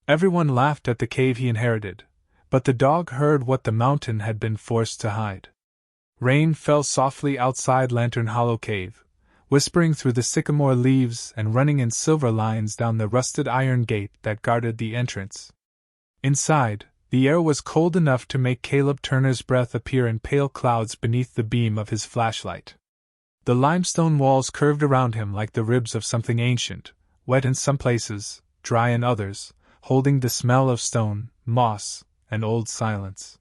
Everyone laughed at the cave he inherited, but the dog heard what the mountain had been forced to hide. Rain fell softly outside Lantern Hollow Cave, whispering through the sycamore leaves and running in silver lines down the rusted iron gate that guarded the entrance. Inside, the air was cold enough to make Caleb Turner's breath appear in pale clouds beneath the beam of his flashlight. The limestone walls curved around him like the ribs of something ancient, wet in some places, dry in others, holding the smell of stone, moss, and old silence.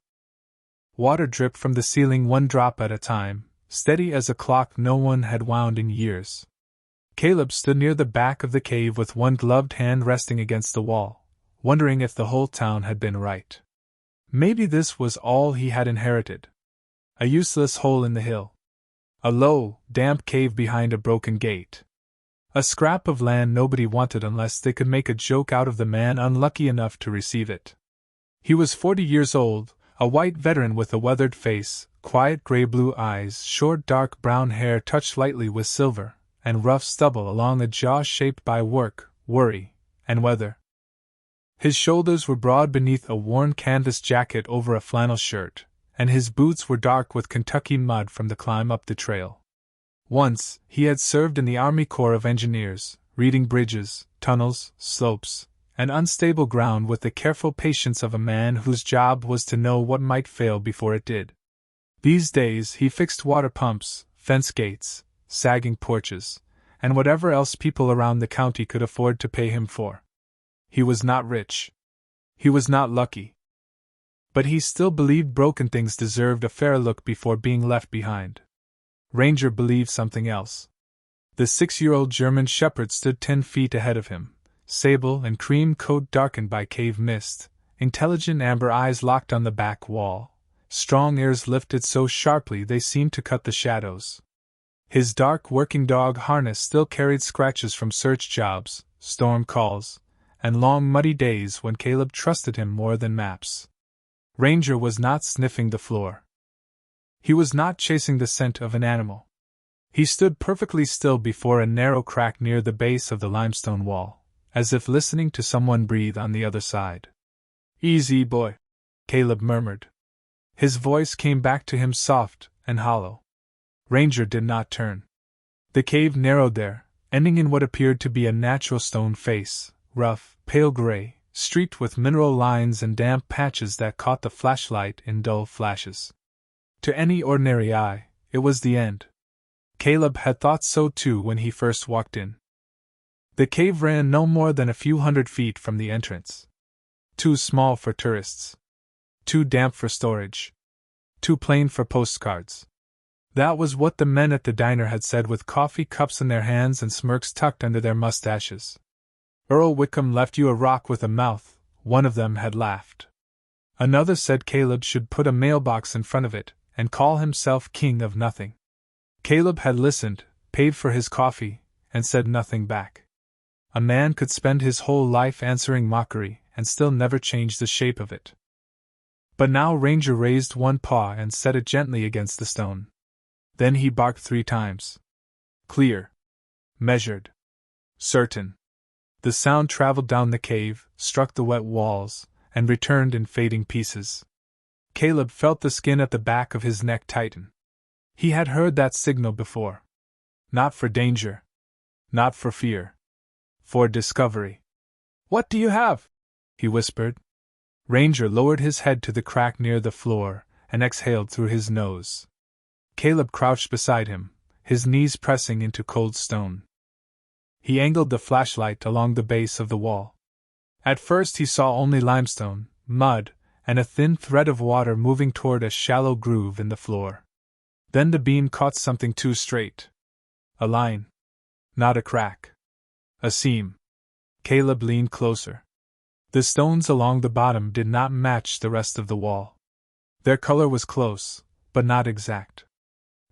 Water dripped from the ceiling one drop at a time, steady as a clock no one had wound in years. Caleb stood near the back of the cave with one gloved hand resting against the wall, wondering if the whole town had been right. Maybe this was all he had inherited. A useless hole in the hill. A low, damp cave behind a broken gate. A scrap of land nobody wanted unless they could make a joke out of the man unlucky enough to receive it. He was 40 years old, a white veteran with a weathered face, quiet gray-blue eyes, short dark brown hair touched lightly with silver, and rough stubble along a jaw shaped by work, worry, and weather. His shoulders were broad beneath a worn canvas jacket over a flannel shirt, and his boots were dark with Kentucky mud from the climb up the trail. Once, he had served in the Army Corps of Engineers, reading bridges, tunnels, slopes, and unstable ground with the careful patience of a man whose job was to know what might fail before it did. These days he fixed water pumps, fence gates, sagging porches, and whatever else people around the county could afford to pay him for. He was not rich. He was not lucky. But he still believed broken things deserved a fair look before being left behind. Ranger believed something else. The 6-year-old German shepherd stood 10 feet ahead of him, sable and cream coat darkened by cave mist, intelligent amber eyes locked on the back wall, strong ears lifted so sharply they seemed to cut the shadows. His dark working dog harness still carried scratches from search jobs, storm calls, and long muddy days when Caleb trusted him more than maps. Ranger was not sniffing the floor. He was not chasing the scent of an animal. He stood perfectly still before a narrow crack near the base of the limestone wall, as if listening to someone breathe on the other side. "Easy, boy," Caleb murmured. His voice came back to him soft and hollow. Ranger did not turn. The cave narrowed there, ending in what appeared to be a natural stone face, rough, pale gray, streaked with mineral lines and damp patches that caught the flashlight in dull flashes. To any ordinary eye, it was the end. Caleb had thought so too when he first walked in. The cave ran no more than a few hundred feet from the entrance. Too small for tourists. Too damp for storage. Too plain for postcards. That was what the men at the diner had said with coffee cups in their hands and smirks tucked under their mustaches. "Earl Wickham left you a rock with a mouth," one of them had laughed. Another said Caleb should put a mailbox in front of it, and call himself king of nothing. Caleb had listened, paid for his coffee, and said nothing back. A man could spend his whole life answering mockery, and still never change the shape of it. But now Ranger raised one paw and set it gently against the stone. Then he barked 3 times. Clear. Measured. Certain. The sound traveled down the cave, struck the wet walls, and returned in fading pieces. Caleb felt the skin at the back of his neck tighten. He had heard that signal before. Not for danger. Not for fear. For discovery. "What do you have?" he whispered. Ranger lowered his head to the crack near the floor, and exhaled through his nose. Caleb crouched beside him, his knees pressing into cold stone. He angled the flashlight along the base of the wall. At first he saw only limestone, mud, and a thin thread of water moving toward a shallow groove in the floor. Then the beam caught something too straight. A line. Not a crack. A seam. Caleb leaned closer. The stones along the bottom did not match the rest of the wall. Their color was close, but not exact.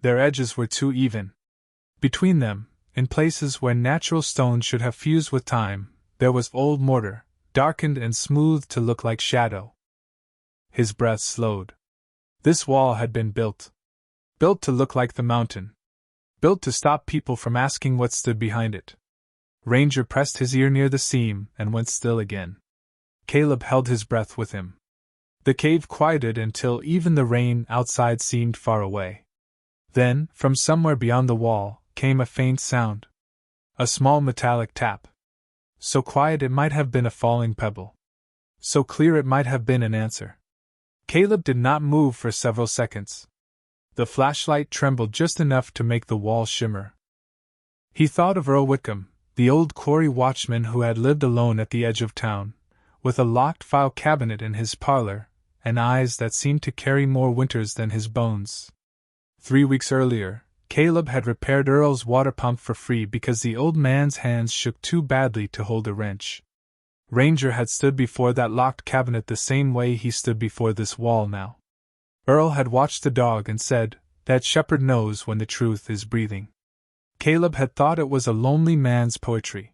Their edges were too even. Between them, in places where natural stone should have fused with time, there was old mortar, darkened and smoothed to look like shadow. His breath slowed. This wall had been built. Built to look like the mountain. Built to stop people from asking what stood behind it. Ranger pressed his ear near the seam and went still again. Caleb held his breath with him. The cave quieted until even the rain outside seemed far away. Then, from somewhere beyond the wall, came a faint sound. A small metallic tap. So quiet it might have been a falling pebble. So clear it might have been an answer. Caleb did not move for several seconds. The flashlight trembled just enough to make the wall shimmer. He thought of Earl Whitcomb, the old quarry watchman who had lived alone at the edge of town, with a locked file cabinet in his parlor, and eyes that seemed to carry more winters than his bones. 3 weeks earlier, Caleb had repaired Earl's water pump for free because the old man's hands shook too badly to hold a wrench. Ranger had stood before that locked cabinet the same way he stood before this wall now. Earl had watched the dog and said, "That shepherd knows when the truth is breathing." Caleb had thought it was a lonely man's poetry.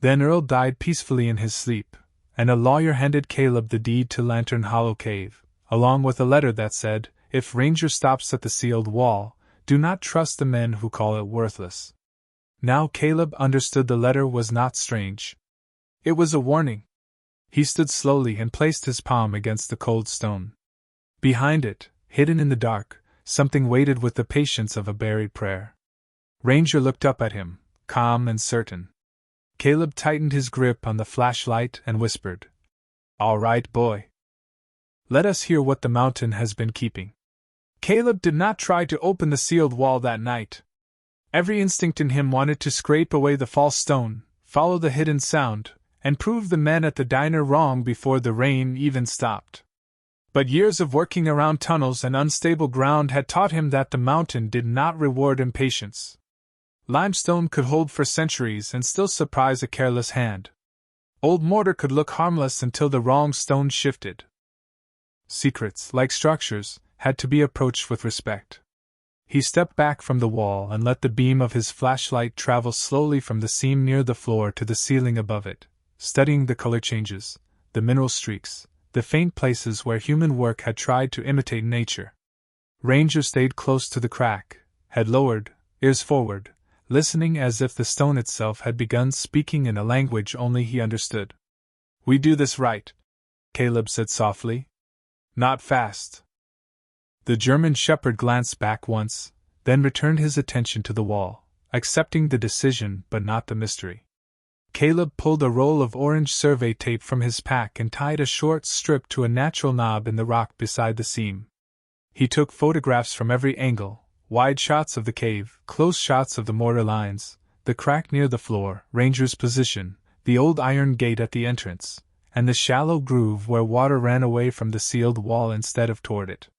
Then Earl died peacefully in his sleep, and a lawyer handed Caleb the deed to Lantern Hollow Cave, along with a letter that said, "If Ranger stops at the sealed wall, do not trust the men who call it worthless." Now Caleb understood the letter was not strange. It was a warning. He stood slowly and placed his palm against the cold stone. Behind it, hidden in the dark, something waited with the patience of a buried prayer. Ranger looked up at him, calm and certain. Caleb tightened his grip on the flashlight and whispered, "All right, boy. Let us hear what the mountain has been keeping." Caleb did not try to open the sealed wall that night. Every instinct in him wanted to scrape away the false stone, follow the hidden sound, and prove the men at the diner wrong before the rain even stopped. But years of working around tunnels and unstable ground had taught him that the mountain did not reward impatience. Limestone could hold for centuries and still surprise a careless hand. Old mortar could look harmless until the wrong stone shifted. Secrets, like structures, had to be approached with respect. He stepped back from the wall and let the beam of his flashlight travel slowly from the seam near the floor to the ceiling above it, studying the color changes, the mineral streaks, the faint places where human work had tried to imitate nature. Ranger stayed close to the crack, head lowered, ears forward, listening as if the stone itself had begun speaking in a language only he understood. "We do this right," Caleb said softly. "Not fast." The German shepherd glanced back once, then returned his attention to the wall, accepting the decision but not the mystery. Caleb pulled a roll of orange survey tape from his pack and tied a short strip to a natural knob in the rock beside the seam. He took photographs from every angle, wide shots of the cave, close shots of the mortar lines, the crack near the floor, Ranger's position, the old iron gate at the entrance, and the shallow groove where water ran away from the sealed wall instead of toward it.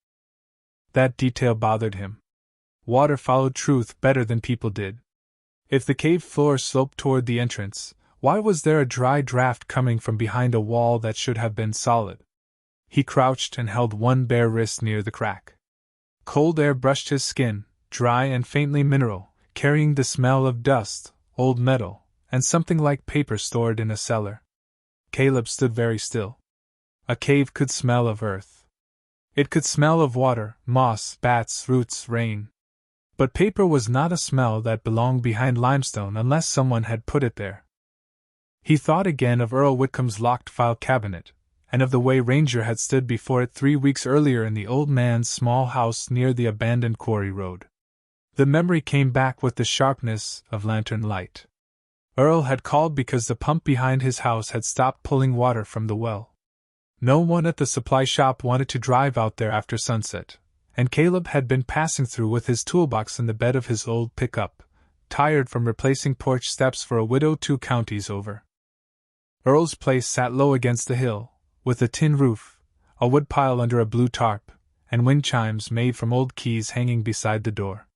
That detail bothered him. Water followed truth better than people did. If the cave floor sloped toward the entrance, why was there a dry draft coming from behind a wall that should have been solid? He crouched and held one bare wrist near the crack. Cold air brushed his skin, dry and faintly mineral, carrying the smell of dust, old metal, and something like paper stored in a cellar. Caleb stood very still. A cave could smell of earth. It could smell of water, moss, bats, roots, rain. But paper was not a smell that belonged behind limestone unless someone had put it there. He thought again of Earl Whitcomb's locked file cabinet, and of the way Ranger had stood before it 3 weeks earlier in the old man's small house near the abandoned quarry road. The memory came back with the sharpness of lantern light. Earl had called because the pump behind his house had stopped pulling water from the well. No one at the supply shop wanted to drive out there after sunset, and Caleb had been passing through with his toolbox in the bed of his old pickup, tired from replacing porch steps for a widow 2 counties over. Earl's place sat low against the hill, with a tin roof, a woodpile under a blue tarp, and wind chimes made from old keys hanging beside the door.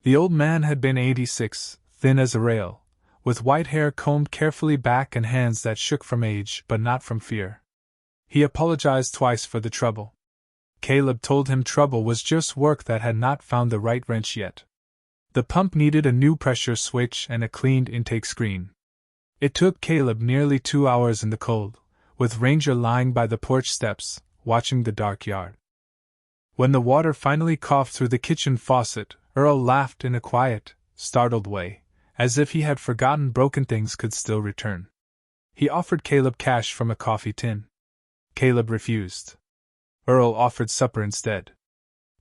The old man had been 86, thin as a rail, with white hair combed carefully back and hands that shook from age but not from fear. He apologized twice for the trouble. Caleb told him trouble was just work that had not found the right wrench yet. The pump needed a new pressure switch and a cleaned intake screen. It took Caleb nearly 2 hours in the cold, with Ranger lying by the porch steps, watching the dark yard. When the water finally coughed through the kitchen faucet, Earl laughed in a quiet, startled way, as if he had forgotten broken things could still return. He offered Caleb cash from a coffee tin. Caleb refused. Earl offered supper instead.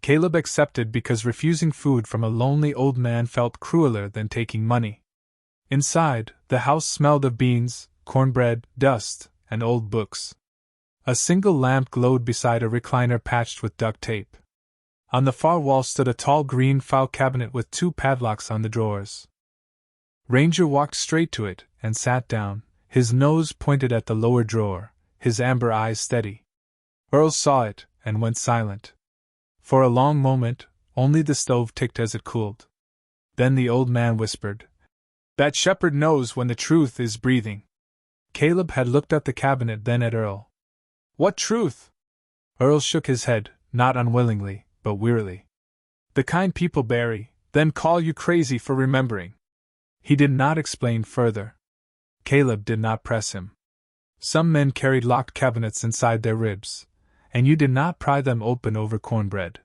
Caleb accepted because refusing food from a lonely old man felt crueler than taking money. Inside, the house smelled of beans, cornbread, dust, and old books. A single lamp glowed beside a recliner patched with duct tape. On the far wall stood a tall green file cabinet with 2 padlocks on the drawers. Ranger walked straight to it and sat down, his nose pointed at the lower drawer, his amber eyes steady. Earl saw it and went silent. For a long moment, only the stove ticked as it cooled. Then the old man whispered, "That shepherd knows when the truth is breathing." Caleb had looked at the cabinet, then at Earl. "What truth?" Earl shook his head, not unwillingly, but wearily. "The kind people bury, then call you crazy for remembering." He did not explain further. Caleb did not press him. Some men carried locked cabinets inside their ribs, and you did not pry them open over cornbread.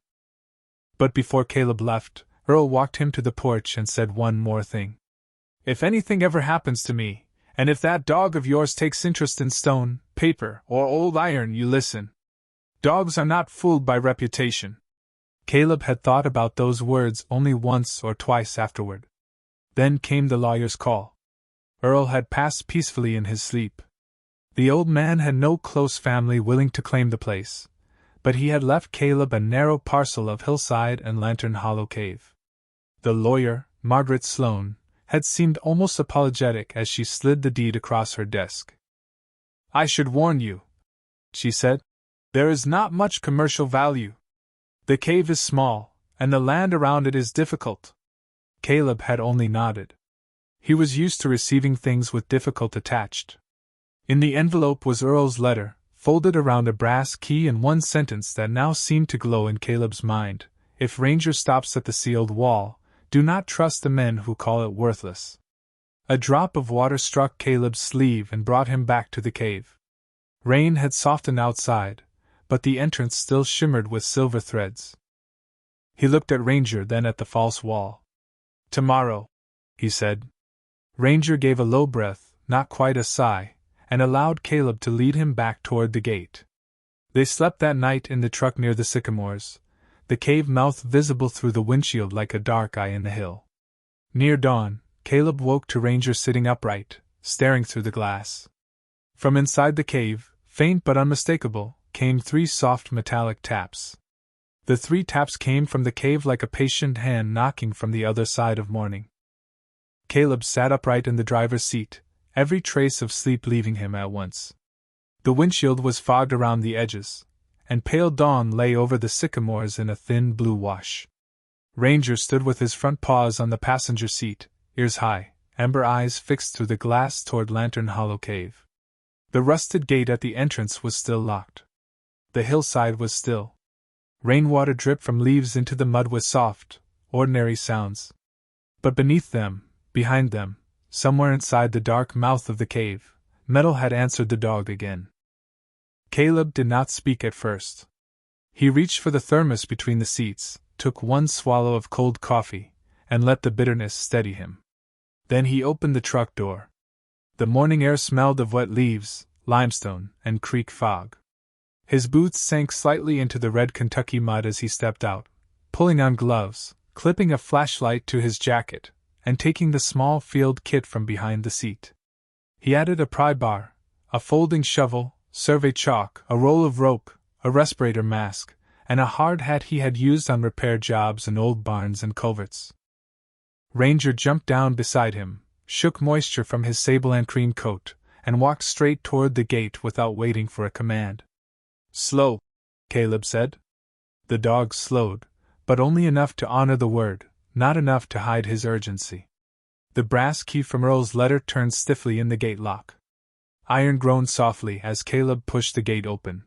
But before Caleb left, Earl walked him to the porch and said one more thing. "If anything ever happens to me, and if that dog of yours takes interest in stone, paper, or old iron, you listen. Dogs are not fooled by reputation." Caleb had thought about those words only once or twice afterward. Then came the lawyer's call. Earl had passed peacefully in his sleep. The old man had no close family willing to claim the place, but he had left Caleb a narrow parcel of hillside and Lantern Hollow Cave. The lawyer, Margaret Sloane, had seemed almost apologetic as she slid the deed across her desk. "I should warn you," she said. "There is not much commercial value. The cave is small, and the land around it is difficult." Caleb had only nodded. He was used to receiving things with difficult attached. In the envelope was Earl's letter, folded around a brass key, and one sentence that now seemed to glow in Caleb's mind: "If Ranger stops at the sealed wall, do not trust the men who call it worthless." A drop of water struck Caleb's sleeve and brought him back to the cave. Rain had softened outside, but the entrance still shimmered with silver threads. He looked at Ranger, then at the false wall. "Tomorrow," he said. Ranger gave a low breath, not quite a sigh, and allowed Caleb to lead him back toward the gate. They slept that night in the truck near the sycamores, the cave mouth visible through the windshield like a dark eye in the hill. Near dawn, Caleb woke to Ranger sitting upright, staring through the glass. From inside the cave, faint but unmistakable, came 3 soft metallic taps. The 3 taps came from the cave like a patient hand knocking from the other side of morning. Caleb sat upright in the driver's seat, every trace of sleep leaving him at once. The windshield was fogged around the edges, and pale dawn lay over the sycamores in a thin blue wash. Ranger stood with his front paws on the passenger seat, ears high, amber eyes fixed through the glass toward Lantern Hollow Cave. The rusted gate at the entrance was still locked. The hillside was still. Rainwater dripped from leaves into the mud with soft, ordinary sounds. But beneath them, behind them, somewhere inside the dark mouth of the cave, Metal had answered the dog again. Caleb did not speak at first. He reached for the thermos between the seats, took one swallow of cold coffee, and let the bitterness steady him. Then he opened the truck door. The morning air smelled of wet leaves, limestone, and creek fog. His boots sank slightly into the red Kentucky mud as he stepped out, pulling on gloves, clipping a flashlight to his jacket, and taking the small field kit from behind the seat. He added a pry bar, a folding shovel, survey chalk, a roll of rope, a respirator mask, and a hard hat he had used on repair jobs in old barns and culverts. Ranger jumped down beside him, shook moisture from his sable and cream coat, and walked straight toward the gate without waiting for a command. "Slow," Caleb said. The dog slowed, but only enough to honor the word, not enough to hide his urgency. The brass key from Earl's letter turned stiffly in the gate lock. Iron groaned softly as Caleb pushed the gate open.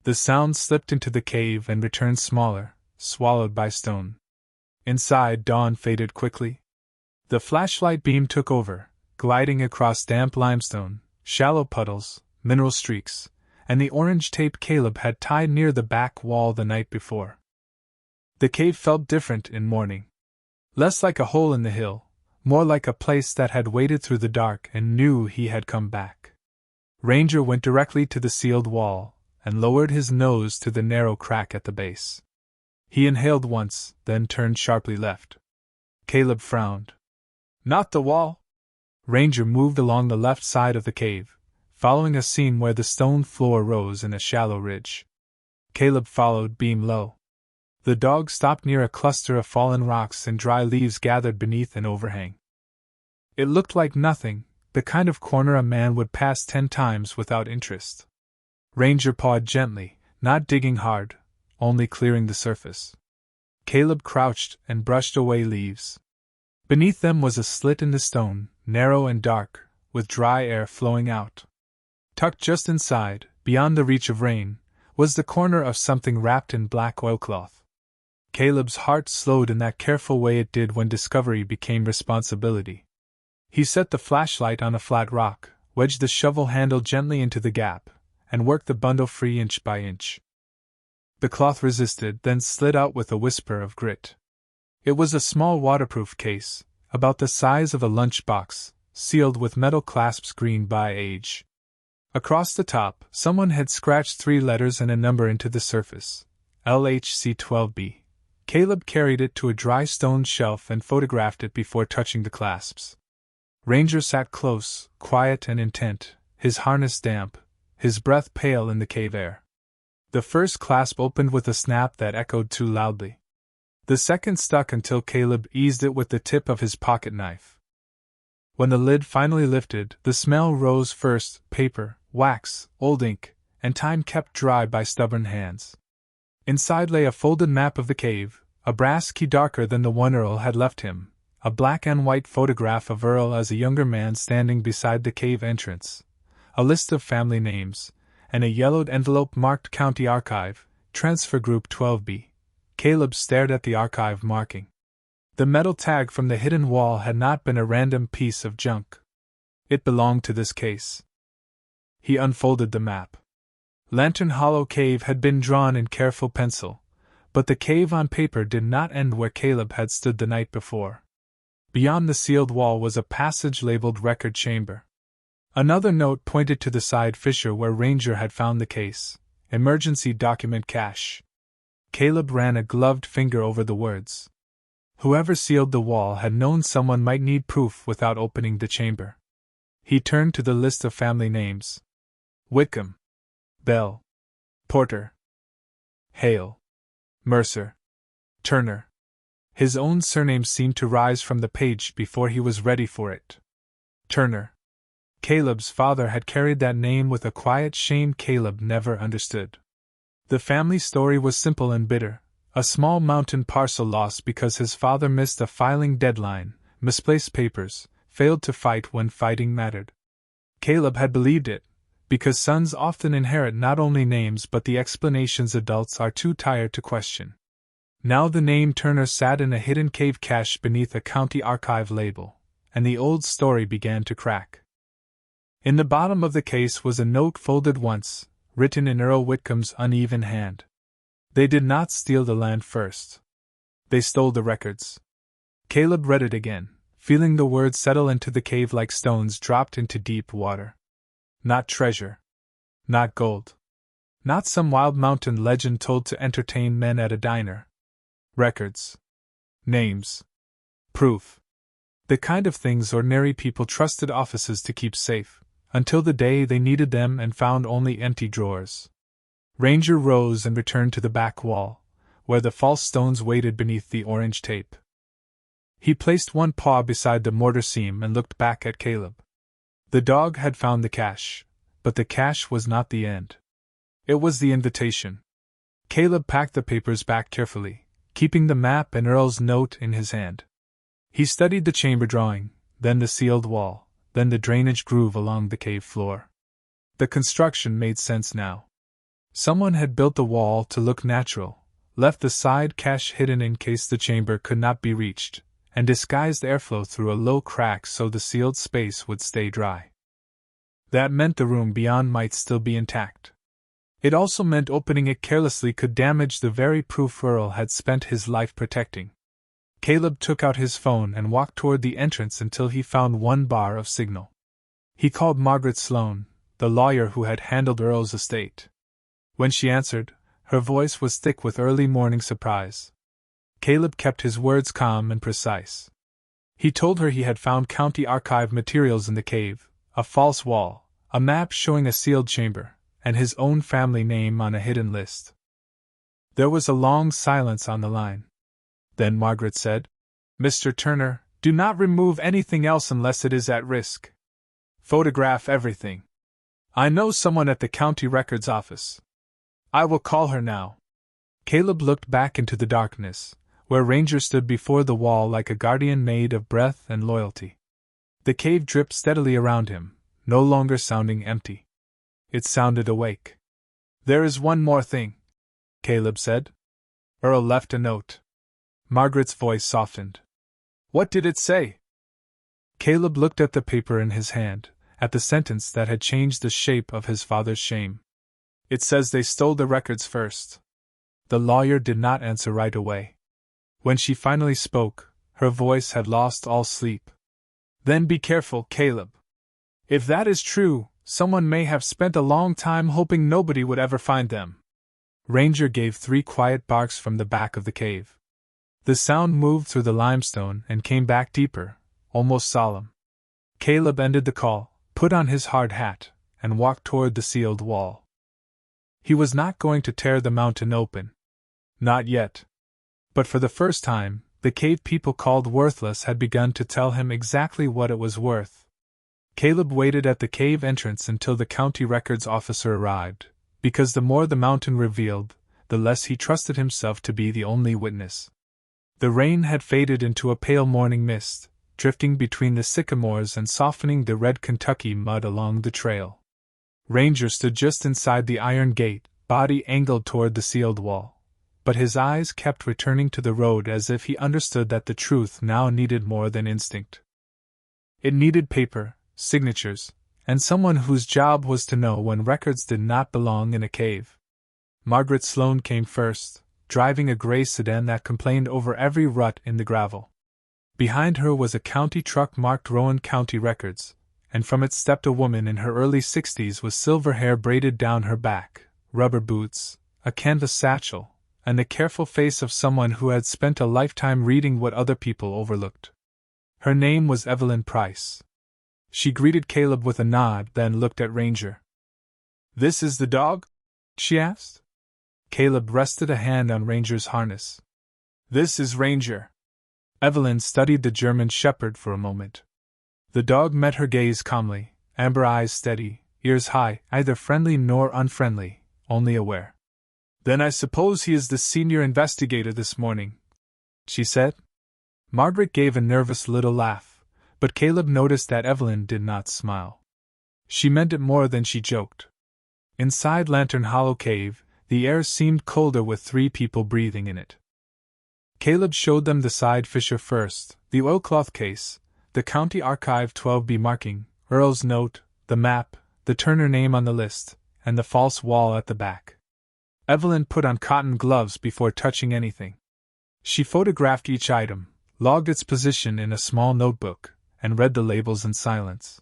The sound slipped into the cave and returned smaller, swallowed by stone. Inside, dawn faded quickly. The flashlight beam took over, gliding across damp limestone, shallow puddles, mineral streaks, and the orange tape Caleb had tied near the back wall the night before. The cave felt different in morning. Less like a hole in the hill, more like a place that had waited through the dark and knew he had come back. Ranger went directly to the sealed wall, and lowered his nose to the narrow crack at the base. He inhaled once, then turned sharply left. Caleb frowned. Not the wall? Ranger moved along the left side of the cave, following a seam where the stone floor rose in a shallow ridge. Caleb followed, beam low. The dog stopped near a cluster of fallen rocks and dry leaves gathered beneath an overhang. It looked like nothing, the kind of corner a man would pass 10 times without interest. Ranger pawed gently, not digging hard, only clearing the surface. Caleb crouched and brushed away leaves. Beneath them was a slit in the stone, narrow and dark, with dry air flowing out. Tucked just inside, beyond the reach of rain, was the corner of something wrapped in black oilcloth. Caleb's heart slowed in that careful way it did when discovery became responsibility. He set the flashlight on a flat rock, wedged the shovel handle gently into the gap, and worked the bundle free inch by inch. The cloth resisted, then slid out with a whisper of grit. It was a small waterproof case, about the size of a lunch box, sealed with metal clasps green by age. Across the top, someone had scratched 3 letters and a number into the surface. LHC-12B. Caleb carried it to a dry stone shelf and photographed it before touching the clasps. Ranger sat close, quiet and intent, his harness damp, his breath pale in the cave air. The first clasp opened with a snap that echoed too loudly. The second stuck until Caleb eased it with the tip of his pocket knife. When the lid finally lifted, the smell rose first: paper, wax, old ink, and time kept dry by stubborn hands. Inside lay a folded map of the cave, a brass key darker than the one Earl had left him, a black and white photograph of Earl as a younger man standing beside the cave entrance, a list of family names, and a yellowed envelope marked County Archive, Transfer Group 12B. Caleb stared at the archive marking. The metal tag from the hidden wall had not been a random piece of junk. It belonged to this case. He unfolded the map. Lantern Hollow Cave had been drawn in careful pencil, but the cave on paper did not end where Caleb had stood the night before. Beyond the sealed wall was a passage labeled Record Chamber. Another note pointed to the side fissure where Ranger had found the case. Emergency Document Cache. Caleb ran a gloved finger over the words. Whoever sealed the wall had known someone might need proof without opening the chamber. He turned to the list of family names. Whitcomb, Bell, Porter, Hale, Mercer, Turner. His own surname seemed to rise from the page before he was ready for it. Turner. Caleb's father had carried that name with a quiet shame Caleb never understood. The family story was simple and bitter: a small mountain parcel lost because his father missed a filing deadline, misplaced papers, failed to fight when fighting mattered. Caleb had believed it, because sons often inherit not only names but the explanations adults are too tired to question. Now the name Turner sat in a hidden cave cache beneath a county archive label, and the old story began to crack. In the bottom of the case was a note folded once, written in Earl Whitcomb's uneven hand. They did not steal the land first. They stole the records. Caleb read it again, feeling the words settle into the cave like stones dropped into deep water. Not treasure. Not gold. Not some wild mountain legend told to entertain men at a diner. Records. Names. Proof. The kind of things ordinary people trusted offices to keep safe, until the day they needed them and found only empty drawers. Ranger rose and returned to the back wall, where the false stones waited beneath the orange tape. He placed one paw beside the mortar seam and looked back at Caleb. The dog had found the cache, but the cache was not the end. It was the invitation. Caleb packed the papers back carefully, keeping the map and Earl's note in his hand. He studied the chamber drawing, then the sealed wall, then the drainage groove along the cave floor. The construction made sense now. Someone had built the wall to look natural, left the side cache hidden in case the chamber could not be reached, and disguised airflow through a low crack so the sealed space would stay dry. That meant the room beyond might still be intact. It also meant opening it carelessly could damage the very proof Earl had spent his life protecting. Caleb took out his phone and walked toward the entrance until he found one bar of signal. He called Margaret Sloane, the lawyer who had handled Earl's estate. When she answered, her voice was thick with early morning surprise. Caleb kept his words calm and precise. He told her he had found county archive materials in the cave, a false wall, a map showing a sealed chamber, and his own family name on a hidden list. There was a long silence on the line. Then Margaret said, "Mr. Turner, do not remove anything else unless it is at risk. Photograph everything. I know someone at the county records office. I will call her now." Caleb looked back into the darkness, where Ranger stood before the wall like a guardian made of breath and loyalty. The cave dripped steadily around him, no longer sounding empty. It sounded awake. "There is one more thing," Caleb said. "Earl left a note." Margaret's voice softened. "What did it say?" Caleb looked at the paper in his hand, at the sentence that had changed the shape of his father's shame. "It says they stole the records first." The lawyer did not answer right away. When she finally spoke, her voice had lost all sleep. "Then be careful, Caleb. If that is true, someone may have spent a long time hoping nobody would ever find them." Ranger gave 3 quiet barks from the back of the cave. The sound moved through the limestone and came back deeper, almost solemn. Caleb ended the call, put on his hard hat, and walked toward the sealed wall. He was not going to tear the mountain open. Not yet. But for the first time, the cave people called worthless had begun to tell him exactly what it was worth. Caleb waited at the cave entrance until the county records officer arrived, because the more the mountain revealed, the less he trusted himself to be the only witness. The rain had faded into a pale morning mist, drifting between the sycamores and softening the red Kentucky mud along the trail. Ranger stood just inside the iron gate, body angled toward the sealed wall, but his eyes kept returning to the road as if he understood that the truth now needed more than instinct. It needed paper, signatures, and someone whose job was to know when records did not belong in a cave. Margaret Sloane came first, driving a gray sedan that complained over every rut in the gravel. Behind her was a county truck marked Rowan County Records, and from it stepped a woman in her early 60s with silver hair braided down her back, rubber boots, a canvas satchel, and the careful face of someone who had spent a lifetime reading what other people overlooked. Her name was Evelyn Price. She greeted Caleb with a nod, then looked at Ranger. "This is the dog?" she asked. Caleb rested a hand on Ranger's harness. "This is Ranger." Evelyn studied the German shepherd for a moment. The dog met her gaze calmly, amber eyes steady, ears high, neither friendly nor unfriendly, only aware. "Then I suppose he is the senior investigator this morning," she said. Margaret gave a nervous little laugh, but Caleb noticed that Evelyn did not smile. She meant it more than she joked. Inside Lantern Hollow Cave, the air seemed colder with 3 people breathing in it. Caleb showed them the side fissure first, the oilcloth case, the county archive 12B marking, Earl's note, the map, the Turner name on the list, and the false wall at the back. Evelyn put on cotton gloves before touching anything. She photographed each item, logged its position in a small notebook, and read the labels in silence.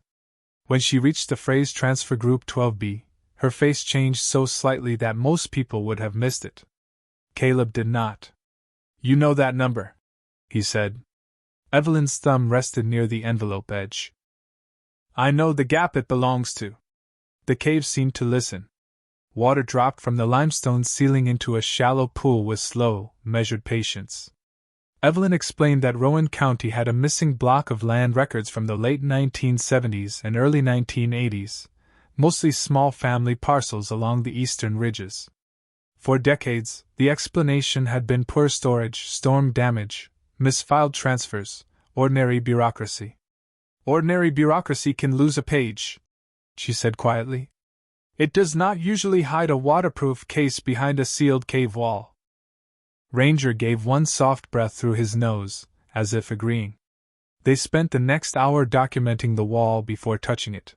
When she reached the phrase Transfer Group 12B, her face changed so slightly that most people would have missed it. Caleb did not. "You know that number," he said. Evelyn's thumb rested near the envelope edge. "I know the gap it belongs to." The cave seemed to listen. Water dropped from the limestone ceiling into a shallow pool with slow, measured patience. Evelyn explained that Rowan County had a missing block of land records from the late 1970s and early 1980s, mostly small family parcels along the eastern ridges. For decades, the explanation had been poor storage, storm damage, misfiled transfers, ordinary bureaucracy. "Ordinary bureaucracy can lose a page," she said quietly. "It does not usually hide a waterproof case behind a sealed cave wall." Ranger gave one soft breath through his nose, as if agreeing. They spent the next hour documenting the wall before touching it.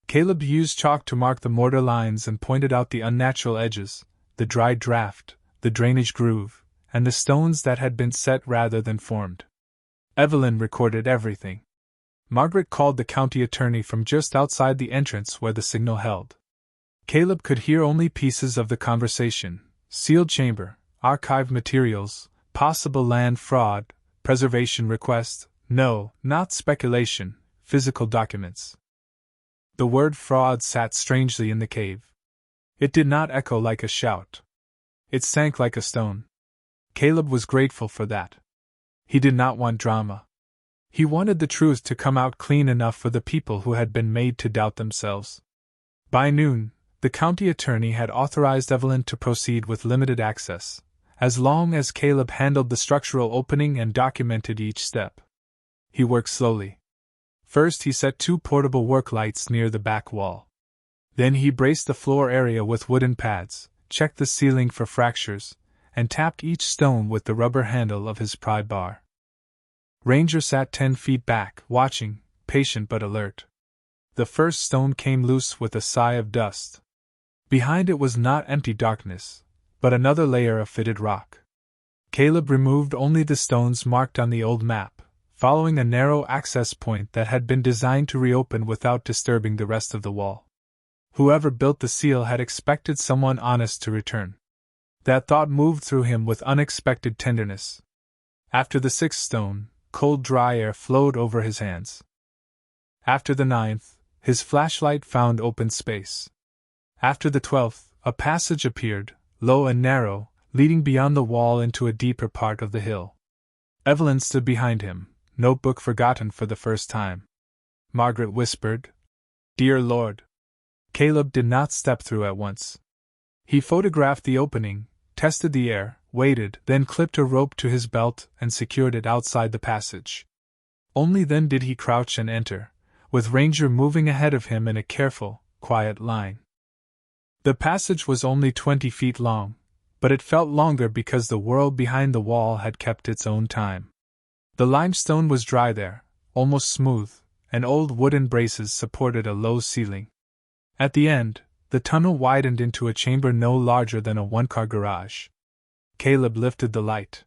Caleb used chalk to mark the mortar lines and pointed out the unnatural edges, the dry draft, the drainage groove, and the stones that had been set rather than formed. Evelyn recorded everything. Margaret called the county attorney from just outside the entrance where the signal held. Caleb could hear only pieces of the conversation: sealed chamber, archived materials, possible land fraud, preservation request, no, not speculation, physical documents. The word fraud sat strangely in the cave. It did not echo like a shout. It sank like a stone. Caleb was grateful for that. He did not want drama. He wanted the truth to come out clean enough for the people who had been made to doubt themselves. By noon, the county attorney had authorized Evelyn to proceed with limited access, as long as Caleb handled the structural opening and documented each step. He worked slowly. First, he set 2 portable work lights near the back wall. Then he braced the floor area with wooden pads, checked the ceiling for fractures, and tapped each stone with the rubber handle of his pry bar. Ranger sat 10 feet back, watching, patient but alert. The first stone came loose with a sigh of dust. Behind it was not empty darkness, but another layer of fitted rock. Caleb removed only the stones marked on the old map, following a narrow access point that had been designed to reopen without disturbing the rest of the wall. Whoever built the seal had expected someone honest to return. That thought moved through him with unexpected tenderness. After the 6th stone, cold dry air flowed over his hands. After the 9th, his flashlight found open space. After the 12th, a passage appeared, low and narrow, leading beyond the wall into a deeper part of the hill. Evelyn stood behind him, notebook forgotten for the first time. Margaret whispered, "Dear Lord." Caleb did not step through at once. He photographed the opening, tested the air, waited, then clipped a rope to his belt and secured it outside the passage. Only then did he crouch and enter, with Ranger moving ahead of him in a careful, quiet line. The passage was only 20 feet long, but it felt longer because the world behind the wall had kept its own time. The limestone was dry there, almost smooth, and old wooden braces supported a low ceiling. At the end, the tunnel widened into a chamber no larger than a 1-car garage. Caleb lifted the light.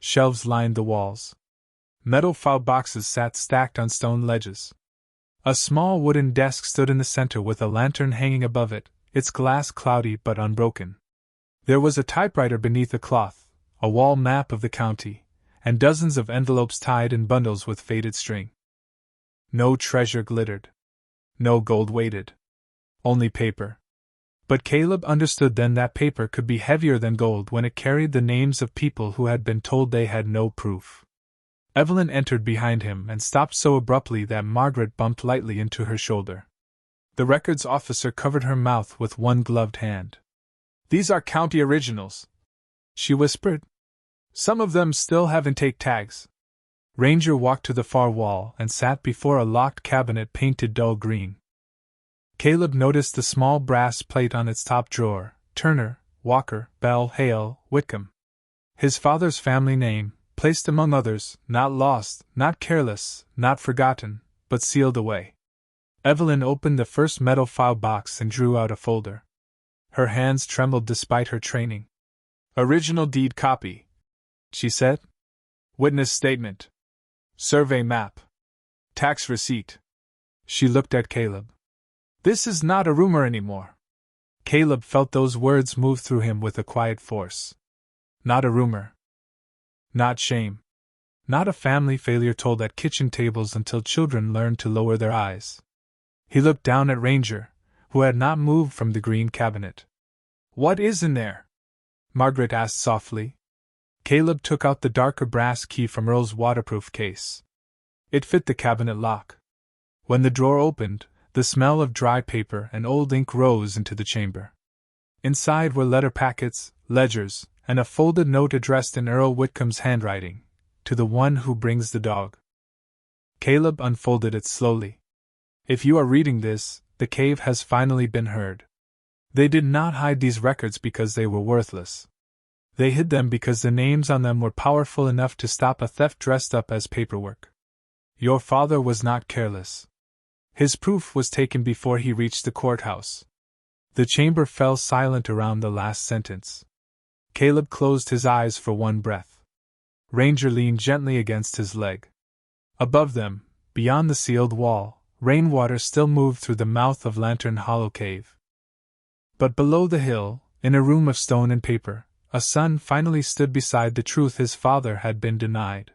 Shelves lined the walls. Metal file boxes sat stacked on stone ledges. A small wooden desk stood in the center with a lantern hanging above it, its glass cloudy but unbroken. There was a typewriter beneath a cloth, a wall map of the county, and dozens of envelopes tied in bundles with faded string. No treasure glittered. No gold weighted. Only paper. But Caleb understood then that paper could be heavier than gold when it carried the names of people who had been told they had no proof. Evelyn entered behind him and stopped so abruptly that Margaret bumped lightly into her shoulder. The records officer covered her mouth with one gloved hand. "These are county originals," she whispered. "Some of them still have intake tags." Ranger walked to the far wall and sat before a locked cabinet painted dull green. Caleb noticed the small brass plate on its top drawer: Turner, Walker, Bell, Hale, Whitcomb. His father's family name, placed among others, not lost, not careless, not forgotten, but sealed away. Evelyn opened the first metal file box and drew out a folder. Her hands trembled despite her training. "Original deed copy," she said. "Witness statement. Survey map. Tax receipt." She looked at Caleb. "This is not a rumor anymore." Caleb felt those words move through him with a quiet force. Not a rumor. Not shame. Not a family failure told at kitchen tables until children learned to lower their eyes. He looked down at Ranger, who had not moved from the green cabinet. "What is in there?" Margaret asked softly. Caleb took out the darker brass key from Earl's waterproof case. It fit the cabinet lock. When the drawer opened, the smell of dry paper and old ink rose into the chamber. Inside were letter packets, ledgers, and a folded note addressed in Earl Whitcomb's handwriting, "To the one who brings the dog." Caleb unfolded it slowly. "If you are reading this, the cave has finally been heard. They did not hide these records because they were worthless. They hid them because the names on them were powerful enough to stop a theft dressed up as paperwork. Your father was not careless. His proof was taken before he reached the courthouse." The chamber fell silent around the last sentence. Caleb closed his eyes for one breath. Ranger leaned gently against his leg. Above them, beyond the sealed wall, rainwater still moved through the mouth of Lantern Hollow Cave. But below the hill, in a room of stone and paper, a son finally stood beside the truth his father had been denied.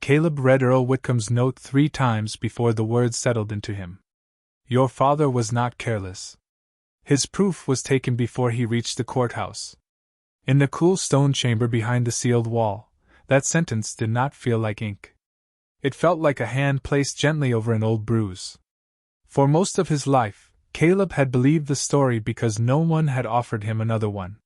Caleb read Earl Whitcomb's note 3 times before the words settled into him. Your father was not careless. His proof was taken before he reached the courthouse. In the cool stone chamber behind the sealed wall, that sentence did not feel like ink. It felt like a hand placed gently over an old bruise. For most of his life, Caleb had believed the story because no one had offered him another one.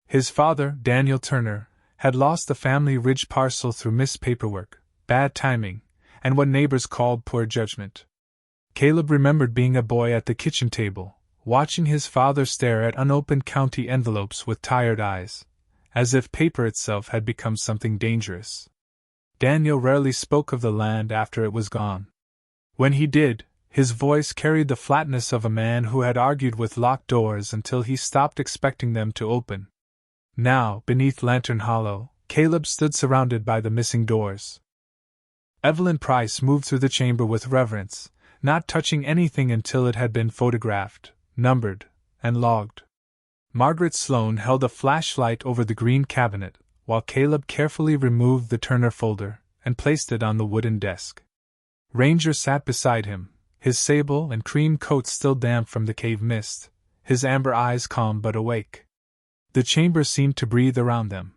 His father, Daniel Turner, had lost the family ridge parcel through missed paperwork, bad timing, and what neighbors called poor judgment. Caleb remembered being a boy at the kitchen table, watching his father stare at unopened county envelopes with tired eyes, as if paper itself had become something dangerous. Daniel rarely spoke of the land after it was gone. When he did, his voice carried the flatness of a man who had argued with locked doors until he stopped expecting them to open. Now, beneath Lantern Hollow, Caleb stood surrounded by the missing doors. Evelyn Price moved through the chamber with reverence, not touching anything until it had been photographed, numbered, and logged. Margaret Sloane held a flashlight over the green cabinet, while Caleb carefully removed the Turner folder and placed it on the wooden desk. Ranger sat beside him, his sable and cream coat still damp from the cave mist, his amber eyes calm but awake. The chamber seemed to breathe around them.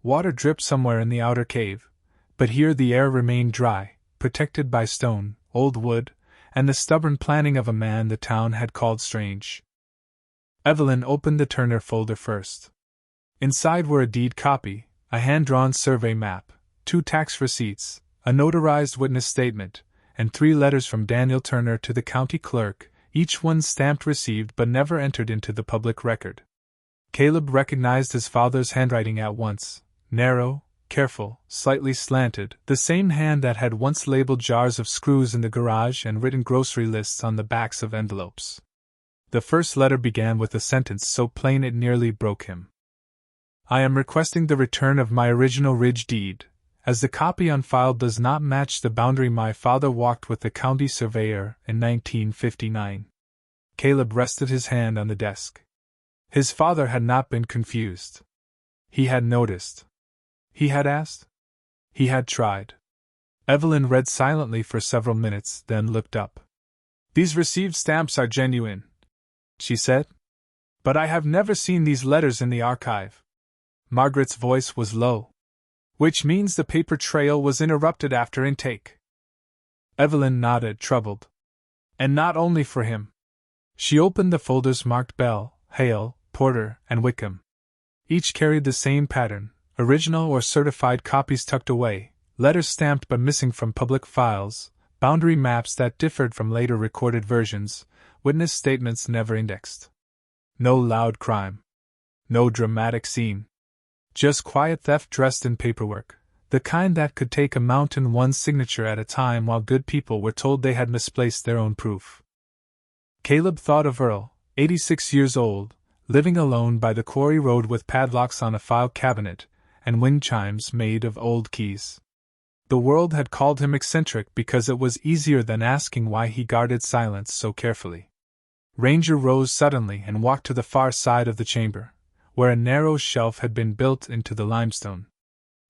Water dripped somewhere in the outer cave, but here the air remained dry, protected by stone, old wood, and the stubborn planning of a man the town had called strange. Evelyn opened the Turner folder first. Inside were a deed copy, a hand-drawn survey map, 2 tax receipts, a notarized witness statement, and 3 letters from Daniel Turner to the county clerk, each one stamped received but never entered into the public record. Caleb recognized his father's handwriting at once, narrow, careful, slightly slanted, the same hand that had once labeled jars of screws in the garage and written grocery lists on the backs of envelopes. The first letter began with a sentence so plain it nearly broke him. I am requesting the return of my original ridge deed, as the copy on file does not match the boundary my father walked with the county surveyor in 1959. Caleb rested his hand on the desk. His father had not been confused. He had noticed. He had asked. He had tried. Evelyn read silently for several minutes, then looked up. These received stamps are genuine, she said. But I have never seen these letters in the archive. Margaret's voice was low. Which means the paper trail was interrupted after intake. Evelyn nodded, troubled. And not only for him. She opened the folders marked Bell, Hale, Porter, and Wickham. Each carried the same pattern, original or certified copies tucked away, letters stamped but missing from public files, boundary maps that differed from later recorded versions, witness statements never indexed. No loud crime. No dramatic scene. Just quiet theft dressed in paperwork, the kind that could take a mountain one signature at a time while good people were told they had misplaced their own proof. Caleb thought of Earl, 86 years old, living alone by the quarry road with padlocks on a file cabinet, and wind chimes made of old keys. The world had called him eccentric because it was easier than asking why he guarded silence so carefully. Ranger rose suddenly and walked to the far side of the chamber, where a narrow shelf had been built into the limestone.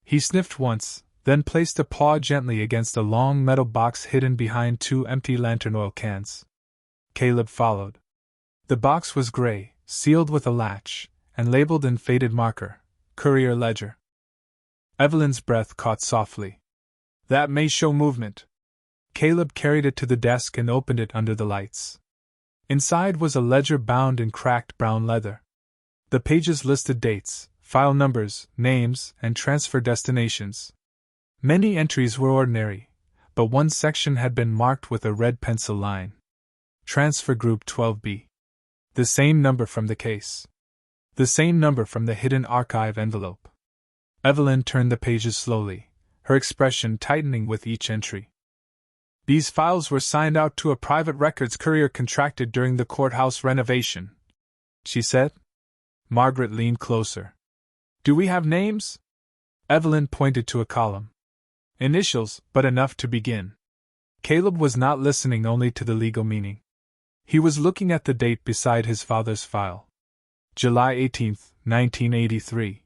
He sniffed once, then placed a paw gently against a long metal box hidden behind 2 empty lantern oil cans. Caleb followed. The box was gray, sealed with a latch, and labeled in faded marker, Courier Ledger. Evelyn's breath caught softly. That may show movement. Caleb carried it to the desk and opened it under the lights. Inside was a ledger bound in cracked brown leather. The pages listed dates, file numbers, names, and transfer destinations. Many entries were ordinary, but one section had been marked with a red pencil line. Transfer Group 12B. The same number from the case. The same number from the hidden archive envelope. Evelyn turned the pages slowly, her expression tightening with each entry. These files were signed out to a private records courier contracted during the courthouse renovation, she said. Margaret leaned closer. Do we have names? Evelyn pointed to a column. Initials, but enough to begin. Caleb was not listening only to the legal meaning. He was looking at the date beside his father's file. July 18, 1983.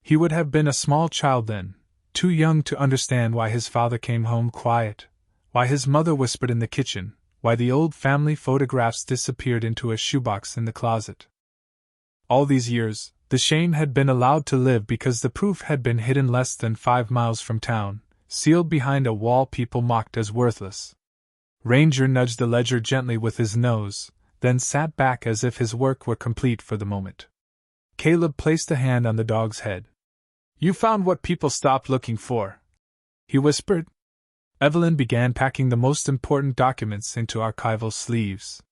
He would have been a small child then, too young to understand why his father came home quiet, why his mother whispered in the kitchen, why the old family photographs disappeared into a shoebox in the closet. All these years, the shame had been allowed to live because the proof had been hidden less than 5 miles from town, sealed behind a wall people mocked as worthless. Ranger nudged the ledger gently with his nose, then sat back as if his work were complete for the moment. Caleb placed a hand on the dog's head. "You found what people stopped looking for," he whispered. Evelyn began packing the most important documents into archival sleeves.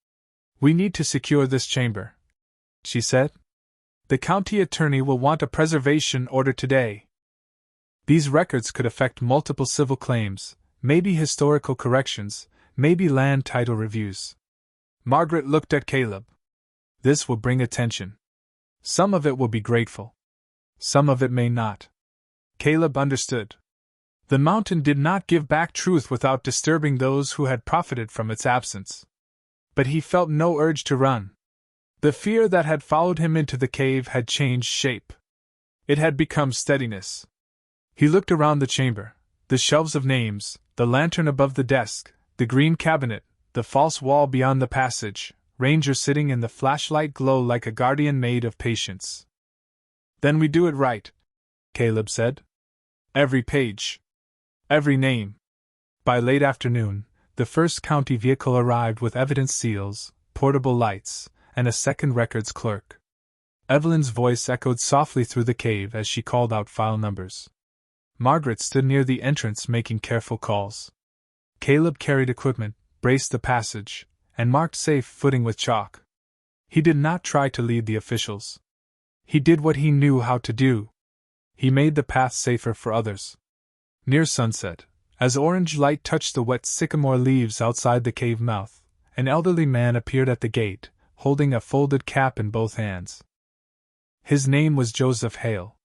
"We need to secure this chamber," she said. "The county attorney will want a preservation order today. These records could affect multiple civil claims, maybe historical corrections, maybe land title reviews." Margaret looked at Caleb. "This will bring attention. Some of it will be grateful. Some of it may not." Caleb understood. The mountain did not give back truth without disturbing those who had profited from its absence. But he felt no urge to run. The fear that had followed him into the cave had changed shape. It had become steadiness. He looked around the chamber, the shelves of names, the lantern above the desk, the green cabinet, the false wall beyond the passage, Ranger sitting in the flashlight glow like a guardian made of patience. "Then we do it right," Caleb said. "Every page. Every name." By late afternoon, the first county vehicle arrived with evidence seals, portable lights, and a second records clerk. Evelyn's voice echoed softly through the cave as she called out file numbers. Margaret stood near the entrance making careful calls. Caleb carried equipment, braced the passage, and marked safe footing with chalk. He did not try to lead the officials. He did what he knew how to do. He made the path safer for others. Near sunset, as orange light touched the wet sycamore leaves outside the cave mouth, an elderly man appeared at the gate, holding a folded cap in both hands. His name was Joseph Hale.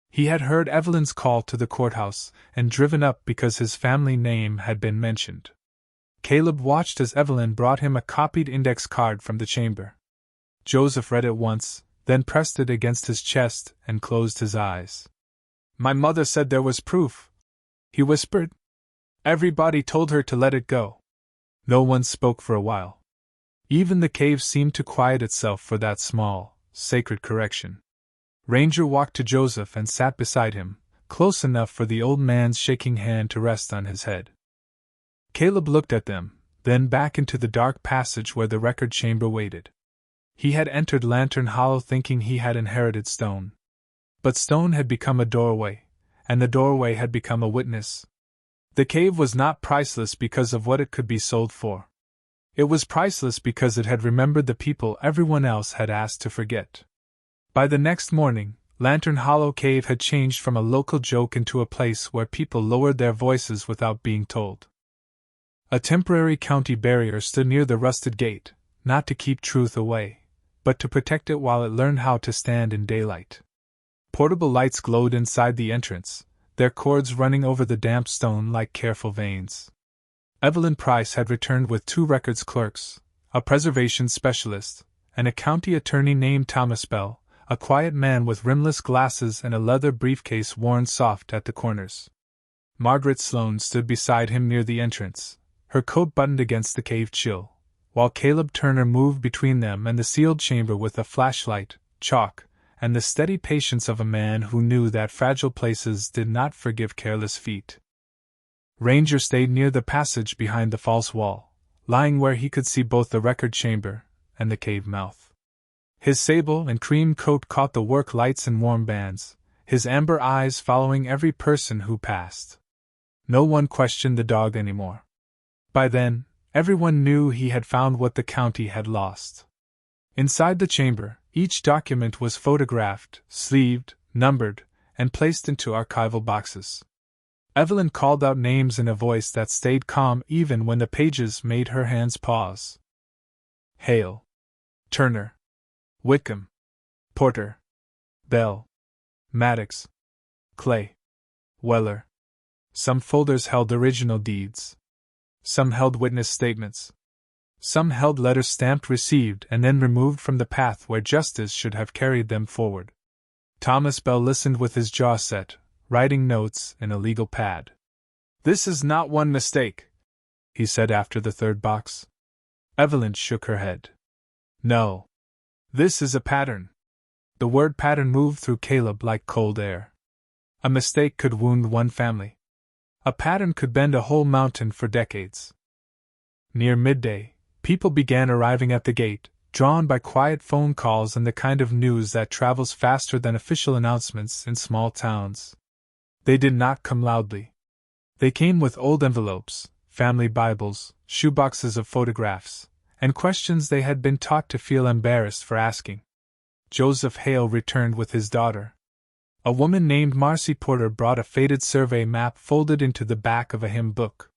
He had heard Evelyn's call to the courthouse and driven up because his family name had been mentioned. Caleb watched as Evelyn brought him a copied index card from the chamber. Joseph read it once, then pressed it against his chest and closed his eyes. "My mother said there was proof," he whispered. "Everybody told her to let it go." No one spoke for a while. Even the cave seemed to quiet itself for that small, sacred correction. Ranger walked to Joseph and sat beside him, close enough for the old man's shaking hand to rest on his head. Caleb looked at them, then back into the dark passage where the record chamber waited. He had entered Lantern Hollow thinking he had inherited stone. But stone had become a doorway, and the doorway had become a witness. The cave was not priceless because of what it could be sold for. It was priceless because it had remembered the people everyone else had asked to forget. By the next morning, Lantern Hollow Cave had changed from a local joke into a place where people lowered their voices without being told. A temporary county barrier stood near the rusted gate, not to keep truth away, but to protect it while it learned how to stand in daylight. Portable lights glowed inside the entrance, their cords running over the damp stone like careful veins. Evelyn Price had returned with 2 records clerks, a preservation specialist, and a county attorney named Thomas Bell, a quiet man with rimless glasses and a leather briefcase worn soft at the corners. Margaret Sloane stood beside him near the entrance, her coat buttoned against the cave chill, while Caleb Turner moved between them and the sealed chamber with a flashlight, chalk, and the steady patience of a man who knew that fragile places did not forgive careless feet. Ranger stayed near the passage behind the false wall, lying where he could see both the record chamber and the cave mouth. His sable and cream coat caught the work lights and warm bands, his amber eyes following every person who passed. No one questioned the dog anymore. By then, everyone knew he had found what the county had lost. Inside the chamber, each document was photographed, sleeved, numbered, and placed into archival boxes. Evelyn called out names in a voice that stayed calm even when the pages made her hands pause. Hale. Turner. Whitcomb. Porter. Bell. Maddox. Clay. Weller. Some folders held original deeds. Some held witness statements. Some held letters stamped received and then removed from the path where justice should have carried them forward. Thomas Bell listened with his jaw set, writing notes in a legal pad. "This is not one mistake," he said after the third box. Evelyn shook her head. "No. This is a pattern." The word pattern moved through Caleb like cold air. A mistake could wound one family. A pattern could bend a whole mountain for decades. Near midday, people began arriving at the gate, drawn by quiet phone calls and the kind of news that travels faster than official announcements in small towns. They did not come loudly. They came with old envelopes, family Bibles, shoeboxes of photographs, and questions they had been taught to feel embarrassed for asking. Joseph Hale returned with his daughter. A woman named Marcy Porter brought a faded survey map folded into the back of a hymn book.